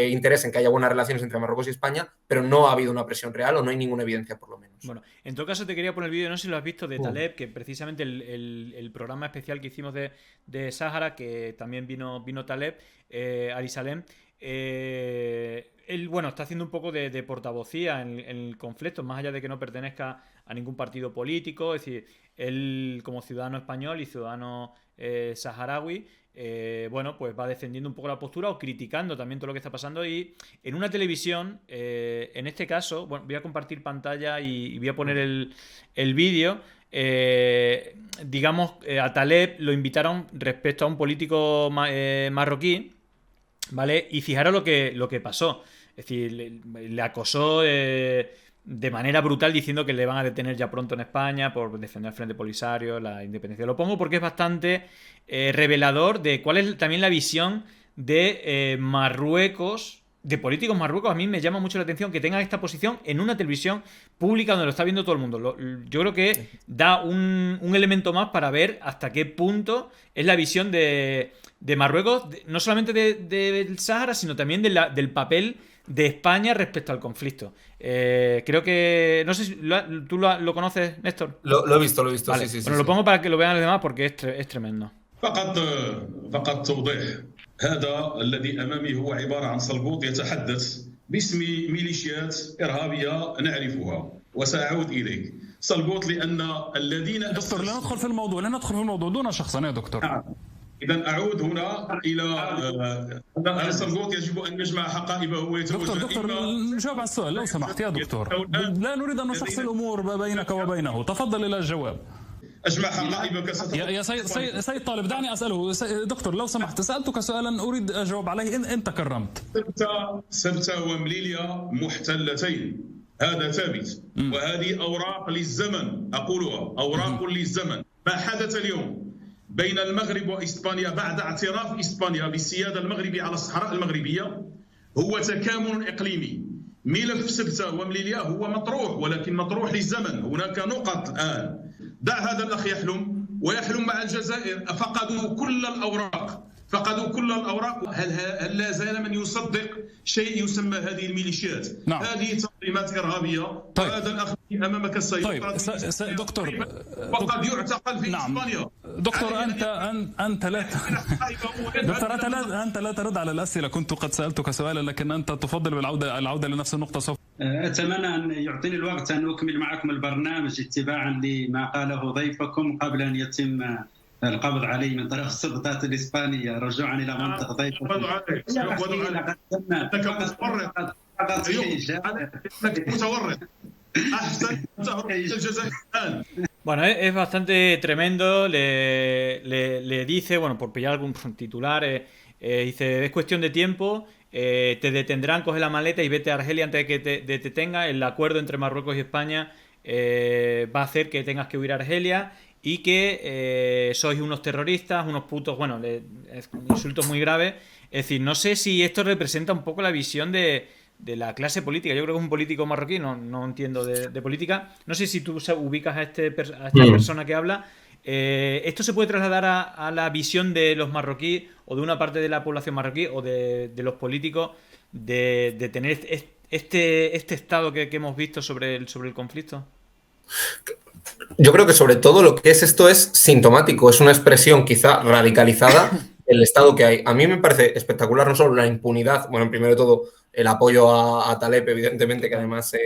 interés en que haya buenas relaciones entre Marruecos y España, pero no ha habido una presión real o no hay ninguna evidencia, por lo menos. Bueno, en todo caso te quería poner el vídeo, no sé si lo has visto, de Taleb, que precisamente el programa especial que hicimos de Sáhara, que también vino Taleb, Ali Salem, él, bueno, está haciendo un poco de portavocía en el conflicto, más allá de que no pertenezca a ningún partido político. Es decir, él como ciudadano español y ciudadano saharaui, bueno, pues va defendiendo un poco la postura o criticando también todo lo que está pasando. Y en una televisión, en este caso, bueno, voy a compartir pantalla y voy a poner el vídeo. Digamos, a Taleb lo invitaron respecto a un político marroquí, ¿vale? Y fijaros lo que pasó. Es decir, le acosó de manera brutal diciendo que le van a detener ya pronto en España por defender al Frente Polisario, la independencia. Lo pongo porque es bastante revelador de cuál es también la visión de Marruecos, de políticos marruecos. A mí me llama mucho la atención que tengan esta posición en una televisión pública donde lo está viendo todo el mundo. Yo creo que da un elemento más para ver hasta qué punto es la visión de Marruecos, no solamente del Sáhara, sino también del papel de España respecto al conflicto. Creo que... No sé si tú lo conoces, Néstor. Lo he visto, vale. Sí. Bueno, lo pongo para que lo vean los demás porque es tremendo. فقط توضيح هذا الذي أمامي هو عبارة عن صلبوط يتحدث باسم ميليشيات إرهابية نعرفها وسأعود إليك صلبوط لأن الذين دكتور لا ندخل في الموضوع دون شخصا يا دكتور. إذا أعود هنا إلى السلغوط يجب أن يجمع حقائبه ويتوجه. دكتور نجاوب على السؤال لو سمحت يا دكتور، لا نريد أن نشخص الأمور بينك وبينه، تفضل إلى الجواب. أجمع حقائبك يا سيد طالب دعني أسأله. دكتور لو سمحت، سألتك سؤالا أريد أجاوب عليه إن تكرمت. سبتة ومليليا محتلتين، هذا ثابت، وهذه أوراق للزمن، أقولها أوراق للزمن. ما حدث اليوم بين المغرب وإسبانيا بعد اعتراف إسبانيا بالسيادة المغربية على الصحراء المغربية هو تكامل إقليمي. ملف سبتة ومليليا هو مطروح، ولكن مطروح للزمن. هناك نقط الآن. دع هذا الأخ يحلم ويحلم مع الجزائر. فقدوا كل الأوراق، فقدوا كل الأوراق. هل لا زال من يصدق شيء يسمى هذه الميليشيات؟ نعم. هذه تنظيمات إرهابية. طيب. وهذا الأخ أمامك طيب دكتور وقد يعتقل في نعم. إسبانيا. دكتور أنت لا دكتور أنت لا ترد على الأسئلة. كنت قد سألتك سؤالا لكن أنت تفضل العودة لنفس النقطة. سوف أتمنى أن يعطيني الوقت أن أكمل معكم البرنامج اتباعا لما قاله ضيفكم قبل أن يتم القبض عليه من طرف السلطات الإسبانية. رجوعا إلى منطقة ضيفكم. Bueno, es bastante tremendo. Le dice, bueno, por pillar algún titular, dice, es cuestión de tiempo, te detendrán, coge la maleta y vete a Argelia antes de que te detenga. El acuerdo entre Marruecos y España va a hacer que tengas que huir a Argelia y que sois unos terroristas, unos putos, bueno, insultos muy graves. Es decir, no sé si esto representa un poco la visión de la clase política. Yo creo que es un político marroquí, no entiendo de política. No sé si tú ubicas a esta persona que habla. ¿Esto se puede trasladar a la visión de los marroquíes o de una parte de la población marroquí o de los políticos de tener este estado que hemos visto sobre el conflicto? Yo creo que sobre todo lo que es esto es sintomático, es una expresión quizá radicalizada del estado que hay. A mí me parece espectacular no solo la impunidad, bueno, primero de todo el apoyo a Taleb, evidentemente, que además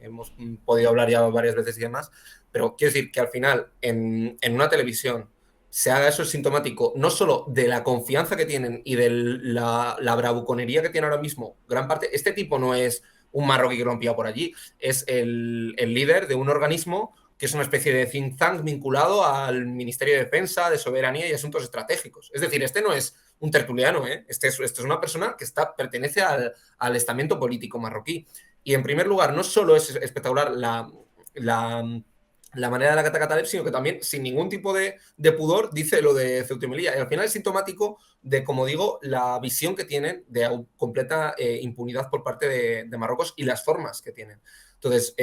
hemos podido hablar ya varias veces y demás, pero quiero decir que al final en una televisión se haga eso es sintomático no solo de la confianza que tienen y de la bravuconería que tiene ahora mismo gran parte. Este tipo no es un marroquí que lo han pillado por allí, es el líder de un organismo que es una especie de think tank vinculado al Ministerio de Defensa, de Soberanía y Asuntos Estratégicos. Es decir, este no es un tertuliano, ¿eh? Este es una persona que pertenece al estamento político marroquí. Y en primer lugar, no solo es espectacular la manera de la que ataca Taleb, sino que también, sin ningún tipo de pudor, dice lo de Ceuta y Melilla. Y al final es sintomático de, como digo, la visión que tienen de completa impunidad por parte de Marruecos y las formas que tienen. Entonces,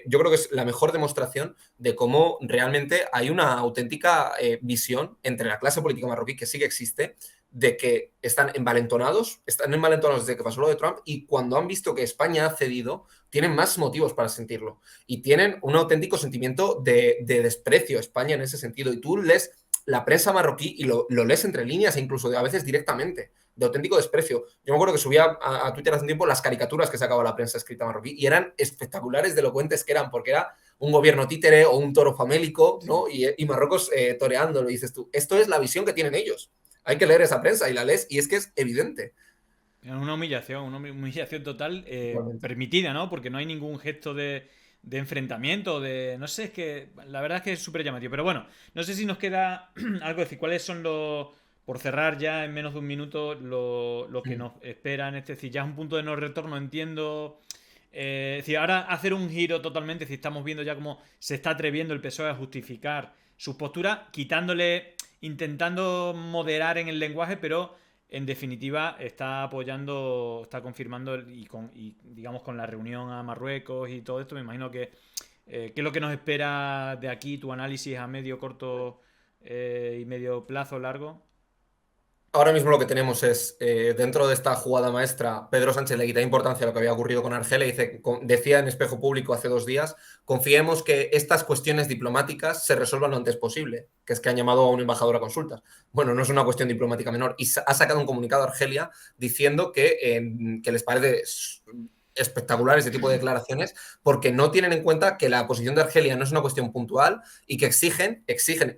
yo creo que es la mejor demostración de cómo realmente hay una auténtica visión entre la clase política marroquí, que sí que existe, de que están envalentonados desde que pasó lo de Trump, y cuando han visto que España ha cedido, tienen más motivos para sentirlo. Y tienen un auténtico sentimiento de desprecio a España en ese sentido. Y tú lees la prensa marroquí y lo lees entre líneas e incluso a veces directamente, de auténtico desprecio. Yo me acuerdo que subía a Twitter hace un tiempo las caricaturas que sacaba la prensa escrita marroquí y eran espectaculares de elocuentes que eran, porque era un gobierno títere o un toro famélico, ¿no? Y Marruecos toreándolo. Y dices tú, esto es la visión que tienen ellos. Hay que leer esa prensa y la lees y es que es evidente. Una humillación total, permitida, ¿no? Porque no hay ningún gesto de enfrentamiento, no sé, es que la verdad es que es súper llamativo. Pero bueno, no sé si nos queda algo decir. ¿Cuáles son por cerrar ya en menos de un minuto, lo que nos esperan? Es decir, ya es un punto de no retorno, entiendo. Es decir, ahora hacer un giro totalmente, es decir, estamos viendo ya cómo se está atreviendo el PSOE a justificar sus posturas, intentando moderar en el lenguaje, pero en definitiva está apoyando, está confirmando y digamos con la reunión a Marruecos y todo esto. Me imagino que ¿qué es lo que nos espera de aquí, tu análisis a medio, corto y medio plazo, largo? Ahora mismo lo que tenemos es, dentro de esta jugada maestra, Pedro Sánchez le quita importancia a lo que había ocurrido con Argelia y decía en Espejo Público hace 2 días, confiemos que estas cuestiones diplomáticas se resuelvan lo antes posible, que es que han llamado a un embajador a consultas. Bueno, no es una cuestión diplomática menor. Y ha sacado un comunicado a Argelia diciendo que les parece espectacular ese tipo de declaraciones, porque no tienen en cuenta que la posición de Argelia no es una cuestión puntual y que exigen,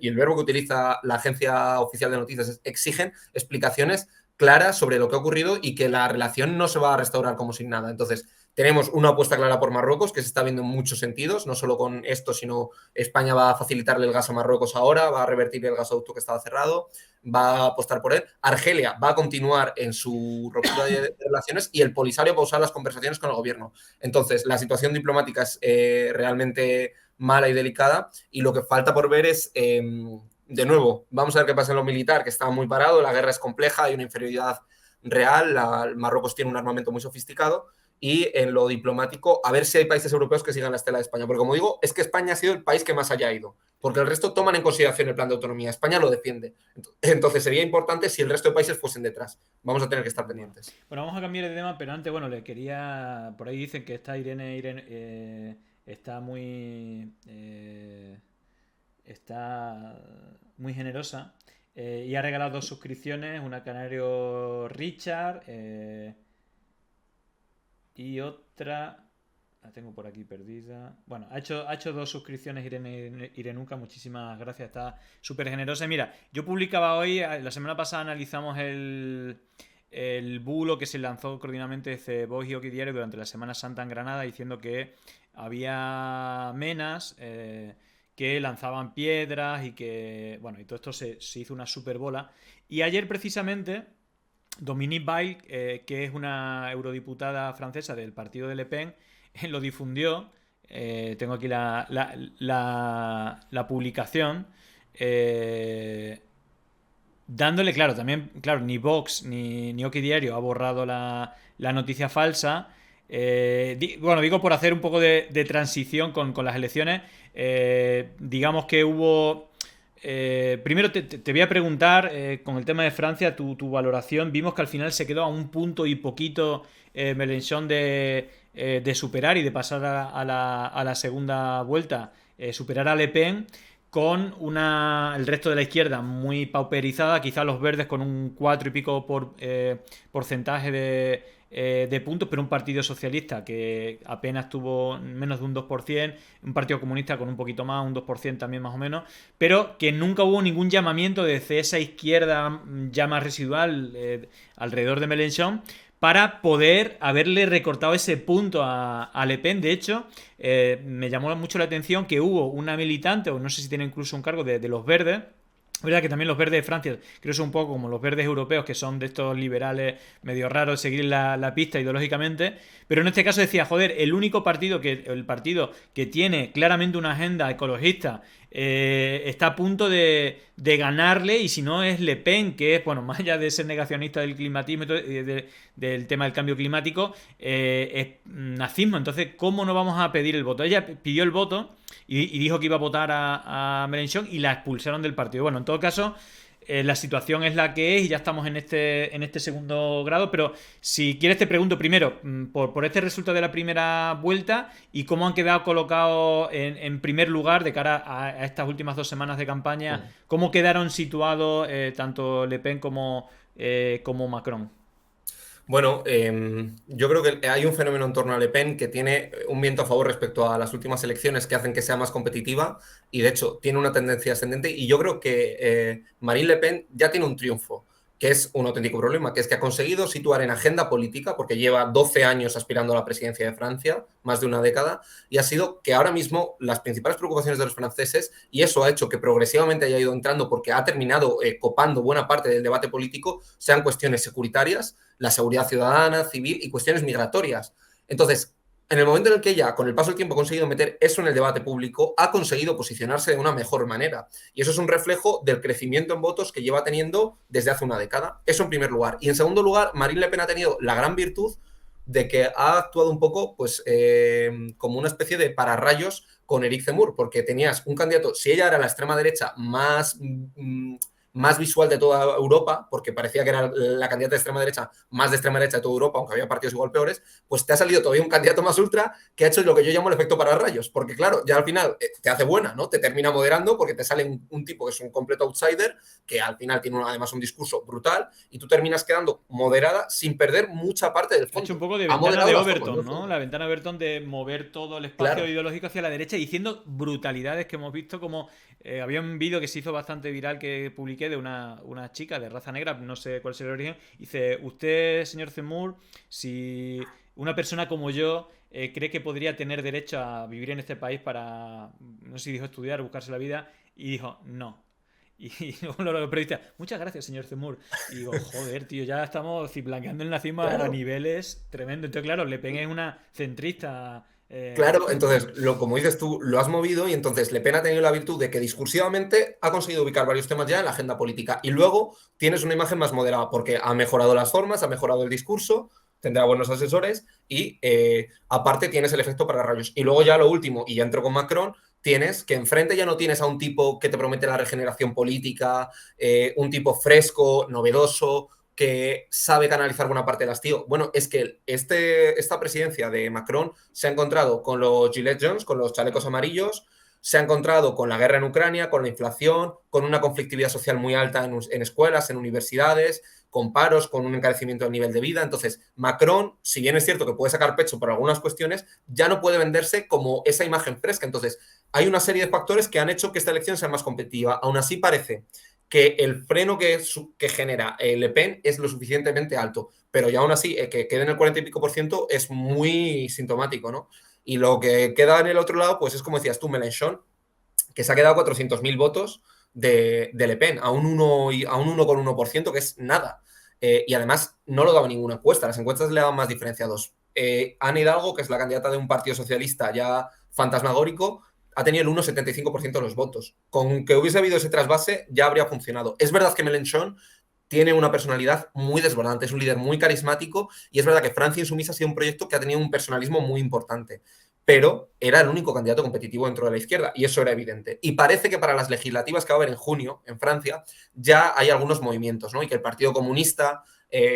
y el verbo que utiliza la agencia oficial de noticias es exigen explicaciones claras sobre lo que ha ocurrido y que la relación no se va a restaurar como sin nada. Entonces, tenemos una apuesta clara por Marruecos, que se está viendo en muchos sentidos, no solo con esto, sino España va a facilitarle el gas a Marruecos ahora, va a revertir el gasoducto que estaba cerrado, va a apostar por él. Argelia va a continuar en su ruptura de relaciones y el Polisario va a usar las conversaciones con el gobierno. Entonces, la situación diplomática es realmente mala y delicada y lo que falta por ver es... de nuevo, vamos a ver qué pasa en lo militar, que está muy parado, la guerra es compleja, hay una inferioridad real, Marruecos tiene un armamento muy sofisticado, y en lo diplomático, a ver si hay países europeos que sigan la estela de España. Porque como digo, es que España ha sido el país que más haya ido, porque el resto toman en consideración el plan de autonomía. España lo defiende. Entonces sería importante si el resto de países fuesen detrás. Vamos a tener que estar pendientes. Bueno, vamos a cambiar de tema, pero antes, bueno, le quería... Por ahí dicen que está Irene está muy... está muy generosa y ha regalado 2 suscripciones, una Canario Richard y otra la tengo por aquí perdida. Bueno, ha hecho 2 suscripciones Irenuca, muchísimas gracias, está súper generosa. Y mira, yo publicaba hoy, la semana pasada analizamos el bulo que se lanzó coordinadamente desde Vox y Oki Diario durante la Semana Santa en Granada, diciendo que había menas que lanzaban piedras y que, bueno, y todo esto se hizo una super bola. Y ayer precisamente Dominique Bail, que es una eurodiputada francesa del partido de Le Pen, lo difundió. Tengo aquí la publicación. Dándole, claro, también, claro, ni Vox ni Oki Diario ha borrado la noticia falsa. Bueno, digo por hacer un poco de transición con las elecciones. Digamos que hubo... primero te voy a preguntar con el tema de Francia tu valoración. Vimos que al final se quedó a un punto y poquito Mélenchon de superar y de pasar a la segunda vuelta, superar a Le Pen, con el resto de la izquierda muy pauperizada, quizá los verdes con un 4 y pico porcentaje de puntos, pero un partido socialista que apenas tuvo menos de un 2%, un partido comunista con un poquito más, un 2% también más o menos, pero que nunca hubo ningún llamamiento desde esa izquierda ya más residual alrededor de Mélenchon para poder haberle recortado ese punto a Le Pen. De hecho, me llamó mucho la atención que hubo una militante, o no sé si tiene incluso un cargo de los verdes. Es verdad que también los verdes de Francia creo que son un poco como los verdes europeos, que son de estos liberales medio raros, seguir la pista ideológicamente, pero en este caso decía, joder, el partido que tiene claramente una agenda ecologista está a punto de ganarle, y si no es Le Pen, que es, bueno, más allá de ser negacionista del climatismo y del tema del cambio climático, es nazismo. Entonces, ¿cómo no vamos a pedir el voto? Ella pidió el voto y dijo que iba a votar a Mélenchon y la expulsaron del partido. Bueno, en todo caso, la situación es la que es y ya estamos en este segundo grado, pero si quieres te pregunto primero por este resultado de la primera vuelta y cómo han quedado colocados en primer lugar de cara a estas últimas 2 semanas de campaña, cómo quedaron situados tanto Le Pen como Macron. Bueno, yo creo que hay un fenómeno en torno a Le Pen que tiene un viento a favor respecto a las últimas elecciones que hacen que sea más competitiva y, de hecho, tiene una tendencia ascendente. Y yo creo que Marine Le Pen ya tiene un triunfo, que es un auténtico problema, que es que ha conseguido situar en agenda política, porque lleva 12 años aspirando a la presidencia de Francia, más de una década, y ha sido que ahora mismo las principales preocupaciones de los franceses, y eso ha hecho que progresivamente haya ido entrando porque ha terminado copando buena parte del debate político, sean cuestiones securitarias, la seguridad ciudadana, civil y cuestiones migratorias. Entonces, en el momento en el que ella, con el paso del tiempo, ha conseguido meter eso en el debate público, ha conseguido posicionarse de una mejor manera. Y eso es un reflejo del crecimiento en votos que lleva teniendo desde hace una década. Eso en primer lugar. Y en segundo lugar, Marine Le Pen ha tenido la gran virtud de que ha actuado un poco pues, como una especie de pararrayos con Éric Zemmour, porque tenías un candidato, si ella era la extrema derecha más más visual de toda Europa, porque parecía que era la candidata de extrema derecha más de extrema derecha de toda Europa, aunque había partidos igual peores, pues te ha salido todavía un candidato más ultra que ha hecho lo que yo llamo el efecto pararrayos, porque claro, ya al final te hace buena, ¿no? Te termina moderando porque te sale un tipo que es un completo outsider, que al final tiene además un discurso brutal, y tú terminas quedando moderada sin perder mucha parte del fondo. Ha hecho un poco de ventana de Overton, ¿no? La ventana de Overton de mover todo el espacio ideológico hacia la derecha, diciendo brutalidades que hemos visto, como había un vídeo que se hizo bastante viral que publiqué de una chica de raza negra, no sé cuál es el origen, dice: usted, señor Zemmour, si una persona como yo cree que podría tener derecho a vivir en este país para, no sé si dijo estudiar, buscarse la vida, y dijo no. Y luego los periodistas: muchas gracias, señor Zemmour. Y digo, joder, tío, ya estamos blanqueando el nazismo a niveles tremendos. Entonces, claro, Le Pen es una centrista. Claro, entonces, como dices tú, lo has movido, y entonces Le Pen ha tenido la virtud de que discursivamente ha conseguido ubicar varios temas ya en la agenda política, y luego tienes una imagen más moderada porque ha mejorado las formas, ha mejorado el discurso, tendrá buenos asesores, y aparte tienes el efecto pararrayos. Y luego ya lo último, y ya entro con Macron, tienes que enfrente ya no tienes a un tipo que te promete la regeneración política, un tipo fresco, novedoso, que sabe canalizar buena parte del hastío. Bueno, es que esta presidencia de Macron se ha encontrado con los Gilets Jaunes, con los chalecos amarillos, se ha encontrado con la guerra en Ucrania, con la inflación, con una conflictividad social muy alta en escuelas, en universidades, con paros, con un encarecimiento del nivel de vida. Entonces, Macron, si bien es cierto que puede sacar pecho por algunas cuestiones, ya no puede venderse como esa imagen fresca. Entonces, hay una serie de factores que han hecho que esta elección sea más competitiva. Aún así, parece que el freno que genera Le Pen es lo suficientemente alto, pero ya aún así, que quede en el 40 y pico % es muy sintomático, ¿no? Y lo que queda en el otro lado, pues es como decías tú, Mélenchon, que se ha quedado 400.000 votos de Le Pen, a un 1,1%, que es nada. Y además no lo daba ninguna encuesta, las encuestas le daban más diferenciados. Anne Hidalgo, que es la candidata de un partido socialista ya fantasmagórico, ha tenido el 1,75% de los votos. Con que hubiese habido ese trasvase ya habría funcionado. Es verdad que Mélenchon tiene una personalidad muy desbordante, es un líder muy carismático, y es verdad que Francia Insumisa ha sido un proyecto que ha tenido un personalismo muy importante, pero era el único candidato competitivo dentro de la izquierda, y eso era evidente. Y parece que para las legislativas que va a haber en junio en Francia ya hay algunos movimientos, ¿no? Y que el Partido Comunista,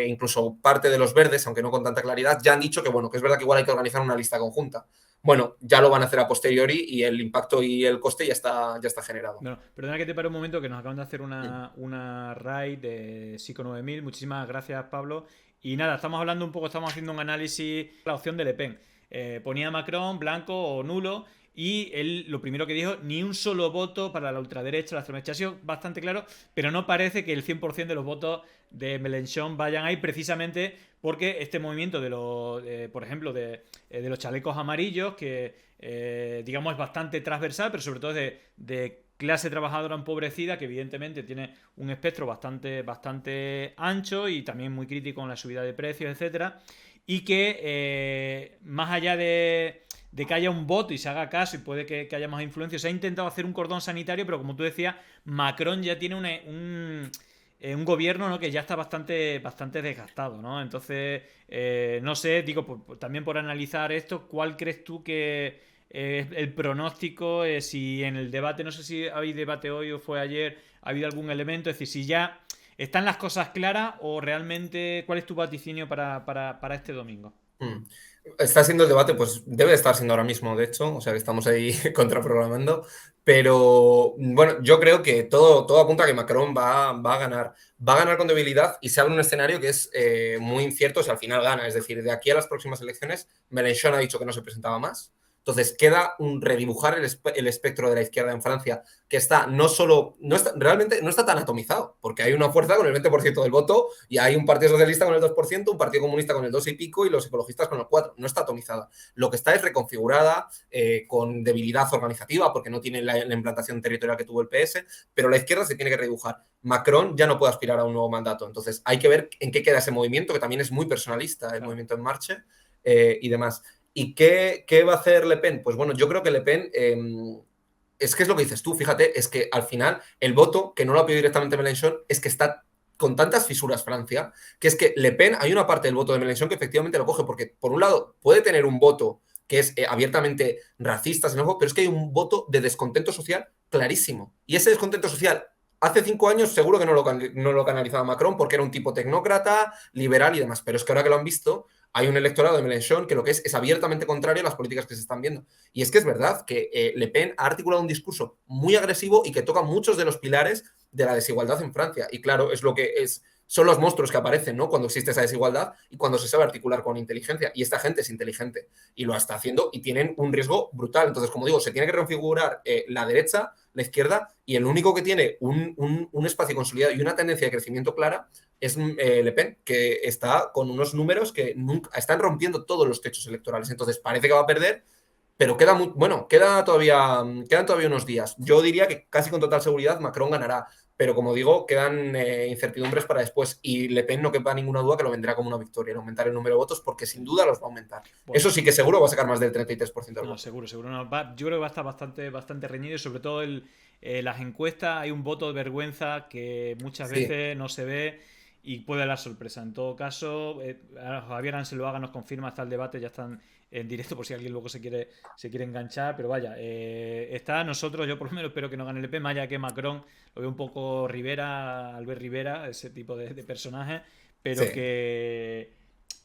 incluso parte de los Verdes, aunque no con tanta claridad, ya han dicho que, bueno, que es verdad que igual hay que organizar una lista conjunta. Bueno, ya lo van a hacer a posteriori, y el impacto y el coste ya está generado. Bueno, perdona que te pare un momento, que nos acaban de hacer una raid de Psico 9000. Muchísimas gracias, Pablo. Y nada, estamos haciendo un análisis de la opción de Le Pen. Ponía Macron blanco o nulo, y él lo primero que dijo: ni un solo voto para la ultraderecha, la extrema derecha. Ha sido bastante claro, pero no parece que el 100% de los votos de Mélenchon vayan ahí, precisamente porque este movimiento de los, por ejemplo, de los chalecos amarillos, que digamos es bastante transversal, pero sobre todo es de clase trabajadora empobrecida, que evidentemente tiene un espectro bastante ancho y también muy crítico con la subida de precios, etcétera, y que más allá de que haya un voto y se haga caso y puede que haya más influencia, se ha intentado hacer un cordón sanitario, pero como tú decías, Macron ya tiene un gobierno, ¿no?, que ya está bastante desgastado, ¿no? Entonces, no sé, digo, también por analizar esto, ¿cuál crees tú que es el pronóstico? Si en el debate, no sé si hay debate hoy o fue ayer, ha habido algún elemento, es decir, si ya están las cosas claras, o realmente, ¿cuál es tu vaticinio para este domingo? Está siendo el debate, pues debe estar siendo ahora mismo, de hecho, o sea que estamos ahí contraprogramando, pero bueno, yo creo que todo apunta a que Macron va a ganar con debilidad, y se abre un escenario que es muy incierto si al final gana. Es decir, de aquí a las próximas elecciones, Mélenchon ha dicho que no se presentaba más. Entonces queda redibujar el espectro de la izquierda en Francia, que realmente no está tan atomizado, porque hay una fuerza con el 20% del voto, y hay un partido socialista con el 2%, un partido comunista con el 2 y pico, y los ecologistas con el 4%. No está atomizada. Lo que está es reconfigurada, con debilidad organizativa, porque no tiene la implantación territorial que tuvo el PS, pero la izquierda se tiene que redibujar. Macron ya no puede aspirar a un nuevo mandato. Entonces hay que ver en qué queda ese movimiento, que también es muy personalista, el movimiento En Marche, y demás. ¿Y qué va a hacer Le Pen? Pues bueno, yo creo que Le Pen, es que es lo que dices tú, fíjate, es que al final el voto, que no lo ha pedido directamente Mélenchon, es que está con tantas fisuras Francia, que es que Le Pen, hay una parte del voto de Mélenchon que efectivamente lo coge, porque por un lado puede tener un voto que es abiertamente racista, xenófobo, pero es que hay un voto de descontento social clarísimo. Y ese descontento social hace 5 años seguro que no lo canalizaba Macron porque era un tipo tecnócrata, liberal y demás, pero es que ahora que lo han visto, hay un electorado de Mélenchon que lo que es abiertamente contrario a las políticas que se están viendo. Y es que es verdad que Le Pen ha articulado un discurso muy agresivo y que toca muchos de los pilares de la desigualdad en Francia. Y claro, es lo que son los monstruos que aparecen, ¿no? Cuando existe esa desigualdad y cuando se sabe articular con inteligencia. Y esta gente es inteligente y lo está haciendo y tienen un riesgo brutal. Entonces, como digo, se tiene que reconfigurar la derecha, la izquierda, y el único que tiene un espacio consolidado y una tendencia de crecimiento clara es Le Pen, que está con unos números que nunca están rompiendo todos los techos electorales. Entonces, parece que va a perder, pero quedan todavía unos días. Yo diría que casi con total seguridad Macron ganará, pero como digo, quedan incertidumbres para después y Le Pen no quepa ninguna duda que lo vendrá como una victoria, en aumentar el número de votos, porque sin duda los va a aumentar. Bueno, eso sí que seguro va a sacar más del 33% del voto. Seguro. No, yo creo que va a estar bastante reñido y sobre todo las encuestas hay un voto de vergüenza que muchas veces no se ve y puede dar sorpresa. En todo caso, Javier Anseloaga nos confirma hasta el debate, ya están en directo por si alguien luego se quiere enganchar, pero vaya, está nosotros, yo por lo menos espero que no gane el EP, más allá que Macron, lo veo un poco Albert Rivera, ese tipo de personaje, pero que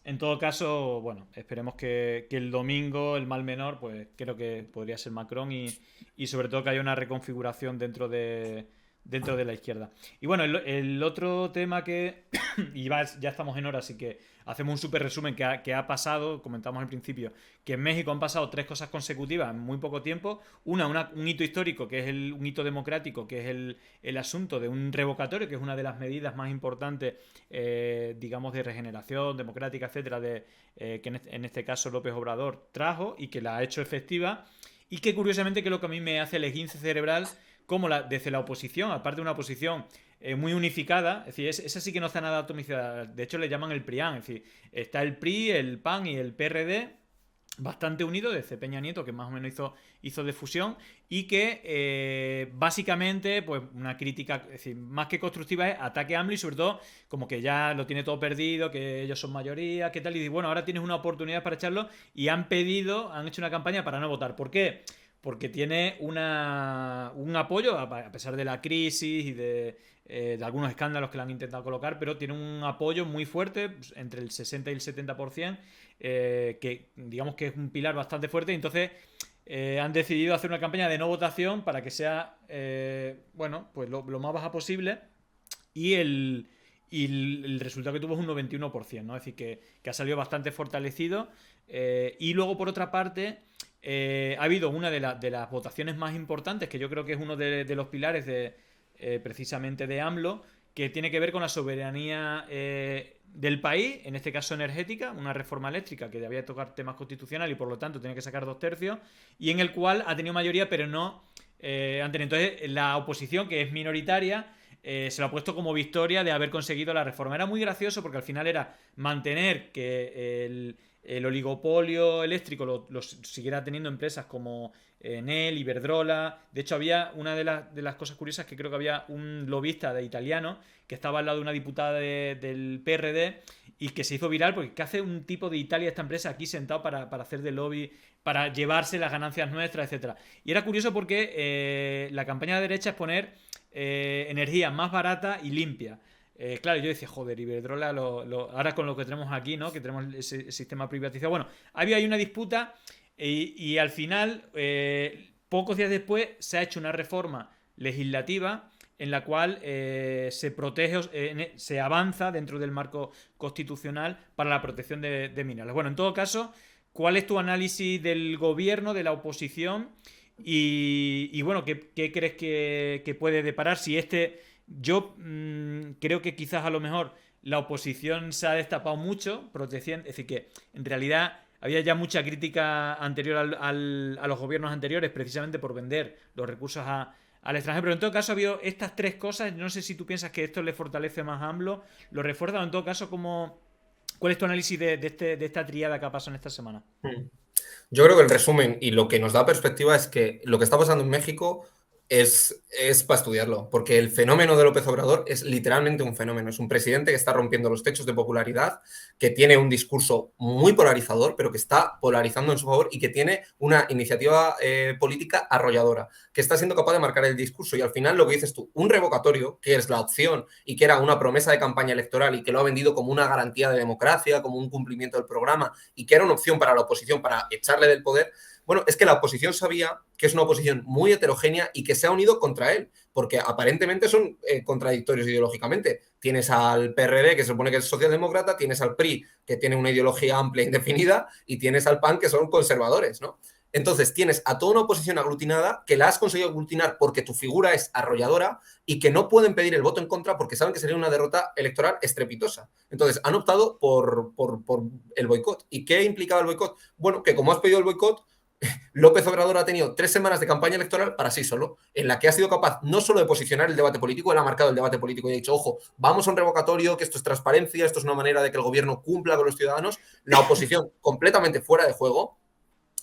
en todo caso, bueno, esperemos que el domingo, el mal menor, pues creo que podría ser Macron y sobre todo que haya una reconfiguración dentro de la izquierda. Y bueno, el otro tema y ya estamos en hora, así que hacemos un súper resumen que ha pasado, comentamos al principio, que en México han pasado 3 cosas consecutivas en muy poco tiempo. Un hito histórico, que es un hito democrático, que es el asunto de un revocatorio, que es una de las medidas más importantes, digamos, de regeneración democrática, etcétera, que en este caso López Obrador trajo y que la ha hecho efectiva. Y que curiosamente, que es lo que a mí me hace el esguince cerebral, como desde la oposición, aparte de una oposición muy unificada, es decir, esa sí que no está nada atomizada, de hecho le llaman el PRIAN, es decir, está el PRI, el PAN y el PRD bastante unidos, desde Peña Nieto, que más o menos hizo de fusión, y que básicamente, pues una crítica, es decir, más que constructiva, es ataque a AMLO y sobre todo como que ya lo tiene todo perdido, que ellos son mayoría, qué tal, y bueno, ahora tienes una oportunidad para echarlo, y han hecho una campaña para no votar. ¿Por qué? Porque tiene un apoyo, a pesar de la crisis y de algunos escándalos que le han intentado colocar, pero tiene un apoyo muy fuerte, entre el 60 y el 70%, que digamos que es un pilar bastante fuerte, y entonces han decidido hacer una campaña de no votación para que sea, pues lo más baja posible, y el resultado que tuvo es un 91%, ¿no? Es decir, que ha salido bastante fortalecido. Y luego, por otra parte, ha habido una de las votaciones más importantes, que yo creo que es uno de los pilares precisamente de AMLO, que tiene que ver con la soberanía del país, en este caso energética, una reforma eléctrica que debía tocar temas constitucionales y por lo tanto tenía que sacar 2/3, y en el cual ha tenido mayoría, pero no han tenido. Entonces, la oposición, que es minoritaria, se lo ha puesto como victoria de haber conseguido la reforma. Era muy gracioso porque al final era mantener que el oligopolio eléctrico lo siguiera teniendo empresas como Enel, Iberdrola. De hecho, había una de las cosas curiosas, que creo que había un lobista de italiano que estaba al lado de una diputada del PRD y que se hizo viral porque ¿qué hace un tipo de Italia, esta empresa, aquí sentado para hacer de lobby, para llevarse las ganancias nuestras, etcétera? Y era curioso porque la campaña de derecha es poner energía más barata y limpia. Claro, yo decía, joder, Iberdrola, ahora con lo que tenemos aquí, ¿no? Que tenemos ese sistema privatizado. Bueno, había ahí una disputa y al final, pocos días después, se ha hecho una reforma legislativa en la cual se protege, se avanza dentro del marco constitucional para la protección de minerales. Bueno, en todo caso, ¿cuál es tu análisis del gobierno, de la oposición? Y bueno, ¿qué crees que puede deparar? Si yo creo que quizás a lo mejor la oposición se ha destapado mucho, protegiendo, es decir, que en realidad había ya mucha crítica anterior a los gobiernos anteriores, precisamente por vender los recursos al extranjero. Pero en todo caso ha habido estas 3 cosas. No sé si tú piensas que esto le fortalece más a AMLO, lo refuerza, o en todo caso, ¿cuál es tu análisis de esta tríada que ha pasado en esta semana? Yo creo que el resumen y lo que nos da perspectiva es que lo que está pasando en México Es para estudiarlo, porque el fenómeno de López Obrador es literalmente un fenómeno. Es un presidente que está rompiendo los techos de popularidad, que tiene un discurso muy polarizador, pero que está polarizando en su favor y que tiene una iniciativa política arrolladora, que está siendo capaz de marcar el discurso. Y al final lo que dices tú, un revocatorio, que es la opción y que era una promesa de campaña electoral y que lo ha vendido como una garantía de democracia, como un cumplimiento del programa y que era una opción para la oposición para echarle del poder. Bueno, es que la oposición sabía que es una oposición muy heterogénea y que se ha unido contra él, porque aparentemente son contradictorios ideológicamente. Tienes al PRD, que se supone que es socialdemócrata, tienes al PRI, que tiene una ideología amplia e indefinida, y tienes al PAN, que son conservadores, ¿no? Entonces tienes a toda una oposición aglutinada que la has conseguido aglutinar porque tu figura es arrolladora y que no pueden pedir el voto en contra porque saben que sería una derrota electoral estrepitosa. Entonces han optado por el boicot. ¿Y qué implicaba el boicot? Bueno, que como has pedido el boicot, López Obrador ha tenido 3 semanas de campaña electoral para sí solo, en la que ha sido capaz no solo de posicionar el debate político, él ha marcado el debate político y ha dicho, ojo, vamos a un revocatorio, que esto es transparencia, esto es una manera de que el gobierno cumpla con los ciudadanos, la oposición completamente fuera de juego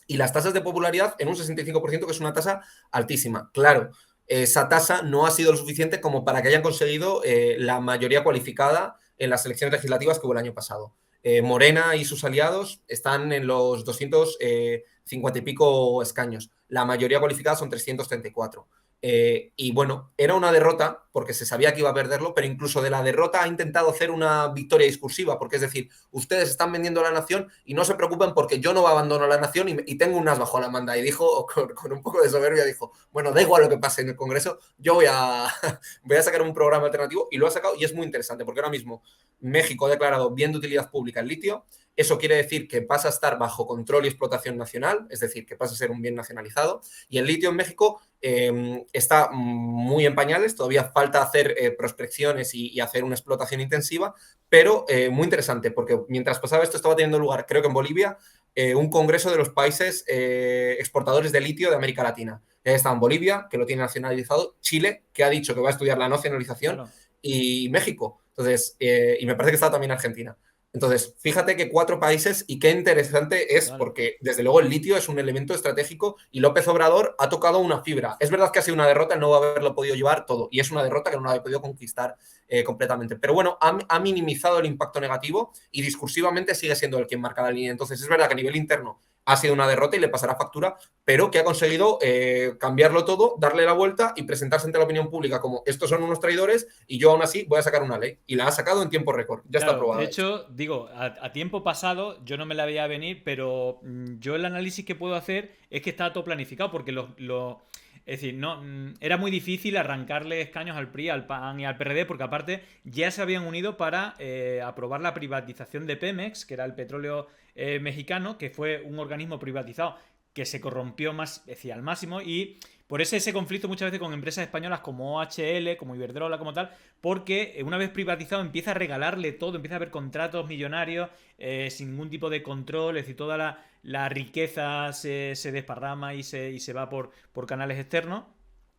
y las tasas de popularidad en un 65%, que es una tasa altísima. Claro, esa tasa no ha sido lo suficiente como para que hayan conseguido la mayoría cualificada en las elecciones legislativas que hubo el año pasado. Morena y sus aliados están en los 250 y pico escaños. La mayoría cualificada son 334. Y bueno, era una derrota porque se sabía que iba a perderlo, pero incluso de la derrota ha intentado hacer una victoria discursiva, porque es decir, ustedes están vendiendo la nación y no se preocupen porque yo no abandono la nación y tengo un as bajo la manga. Y dijo, con un poco de soberbia, dijo, bueno, da igual lo que pase en el Congreso, yo voy a sacar un programa alternativo, y lo ha sacado y es muy interesante porque ahora mismo México ha declarado bien de utilidad pública el litio. Eso quiere decir que pasa a estar bajo control y explotación nacional, es decir, que pasa a ser un bien nacionalizado. Y el litio en México está muy en pañales, todavía falta hacer prospecciones y hacer una explotación intensiva, pero muy interesante, porque mientras pasaba esto estaba teniendo lugar, creo que en Bolivia, un congreso de los países exportadores de litio de América Latina. Está en Bolivia, que lo tiene nacionalizado, Chile, que ha dicho que va a estudiar la nacionalización, claro, y México. Entonces, y me parece que está también Argentina. Entonces, fíjate que 4 países y qué interesante es, porque desde luego el litio es un elemento estratégico y López Obrador ha tocado una fibra. Es verdad que ha sido una derrota el no haberlo podido llevar todo y es una derrota que no lo ha podido conquistar completamente. Pero bueno, ha minimizado el impacto negativo y discursivamente sigue siendo el quien marca la línea. Entonces, es verdad que a nivel interno ha sido una derrota y le pasará factura, pero que ha conseguido cambiarlo todo, darle la vuelta y presentarse ante la opinión pública como estos son unos traidores y yo aún así voy a sacar una ley. Y la ha sacado en tiempo récord. Ya claro, está aprobada. De hecho, digo, a tiempo pasado yo no me la veía venir, pero yo el análisis que puedo hacer es que está todo planificado porque es decir, no, era muy difícil arrancarle escaños al PRI, al PAN y al PRD, porque aparte ya se habían unido para aprobar la privatización de Pemex, que era el petróleo mexicano, que fue un organismo privatizado que se corrompió más, es decir, al máximo, y por eso ese conflicto muchas veces con empresas españolas como OHL, como Iberdrola, como tal, porque una vez privatizado empieza a regalarle todo, empieza a haber contratos millonarios sin ningún tipo de control, es decir, toda la riqueza se desparrama y se va por canales externos.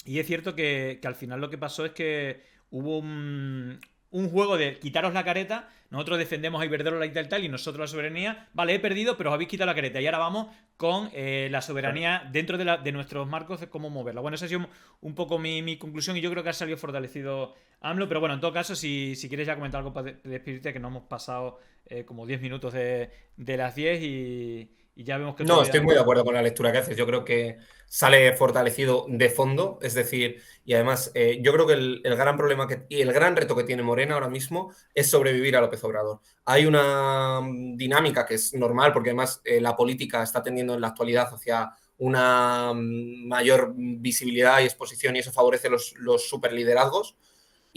Y es cierto que al final lo que pasó es que hubo un juego de quitaros la careta, nosotros defendemos a Iberdrola y tal, y nosotros la soberanía, vale, he perdido, pero os habéis quitado la careta, y ahora vamos con la soberanía dentro de nuestros marcos de cómo moverla. Bueno, esa ha sido un poco mi conclusión, y yo creo que ha salido fortalecido AMLO, pero bueno, en todo caso, si quieres ya comentar algo para despedirte, que no hemos pasado como 10 minutos de las 10 y ya vemos que... No, estoy muy de acuerdo con la lectura que haces. Yo creo que sale fortalecido de fondo, es decir, y además yo creo que el gran problema y el gran reto que tiene Morena ahora mismo es sobrevivir a López Obrador. Hay una dinámica que es normal, porque además la política está tendiendo en la actualidad hacia una mayor visibilidad y exposición, y eso favorece los superliderazgos.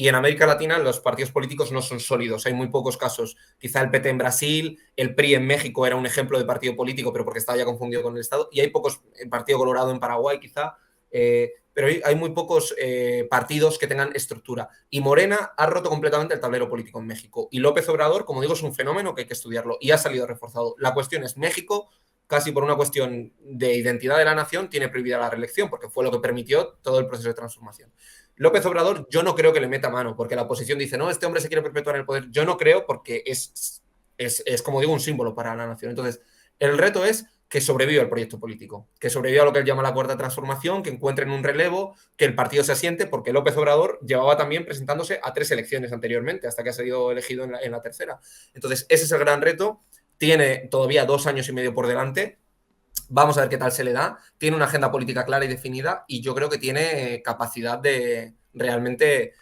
Y en América Latina los partidos políticos no son sólidos, hay muy pocos casos. Quizá el PT en Brasil, el PRI en México era un ejemplo de partido político, pero porque estaba ya confundido con el Estado, y hay pocos, el Partido Colorado en Paraguay quizá, pero hay muy pocos partidos que tengan estructura. Y Morena ha roto completamente el tablero político en México. Y López Obrador, como digo, es un fenómeno que hay que estudiarlo y ha salido reforzado. La cuestión es México, casi por una cuestión de identidad de la nación, tiene prohibida la reelección, porque fue lo que permitió todo el proceso de transformación. López Obrador, yo no creo que le meta mano, porque la oposición dice, no, este hombre se quiere perpetuar en el poder. Yo no creo, porque es como digo, un símbolo para la nación. Entonces, el reto es que sobreviva el proyecto político, que sobreviva lo que él llama la cuarta transformación, que encuentren un relevo, que el partido se asiente, porque López Obrador llevaba también presentándose a 3 elecciones anteriormente, hasta que ha sido elegido en la tercera. Entonces, ese es el gran reto. Tiene todavía 2 años y medio por delante. Vamos a ver qué tal se le da. Tiene una agenda política clara y definida y yo creo que tiene capacidad de realmente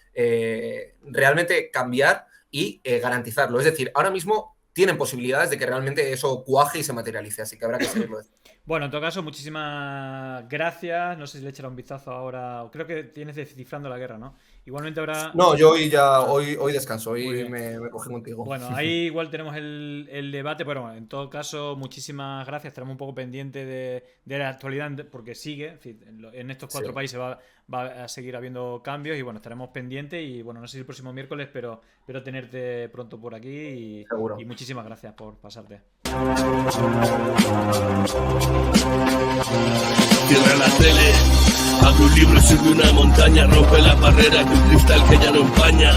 cambiar y garantizarlo. Es decir, ahora mismo tienen posibilidades de que realmente eso cuaje y se materialice, así que habrá que seguirlo. Bueno, en todo caso, muchísimas gracias. No sé si le echará un vistazo ahora. Creo que tienes Descifrando la Guerra, ¿no? Igualmente habrá... No, yo hoy descanso, hoy me cogí contigo. Bueno, ahí igual tenemos el debate, pero bueno, en todo caso, muchísimas gracias. Estaremos un poco pendientes de la actualidad, porque sigue, en estos 4 países va a seguir habiendo cambios y bueno, estaremos pendientes y bueno, no sé si el próximo miércoles, pero espero tenerte pronto por aquí y muchísimas gracias por pasarte. Cierra la tele, abre un libro y sube una montaña, rompe la barrera de un cristal que ya no empaña.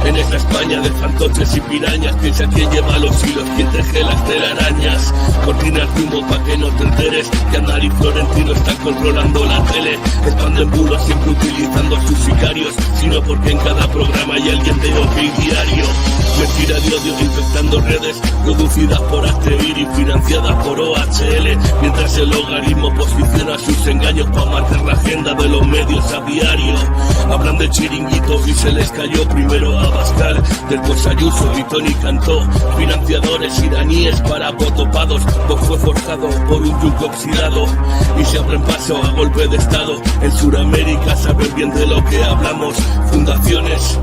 En esta España de fantoches y pirañas, piensa quién lleva los hilos, quién teje las telarañas. Cortinas de humo pa' que no te enteres que Aznar y Florentino están controlando la tele. Expanden bulos siempre utilizando sus sicarios, sino porque en cada programa hay alguien de OK Diario. Mentira de odio infectando redes, producidas por Asteir y financiadas por OHL, mientras el logaritmo posiciona sus engaños para marcar la agenda de los medios a diario. Hablan de chiringuitos y se les cayó primero a Abascal, después Ayuso y Tony Cantó. Financiadores iraníes para potopados, Vox fue forjado por un yunque oxidado y se abren paso a golpe de estado. En Sudamérica saben bien de lo que hablamos, fundaciones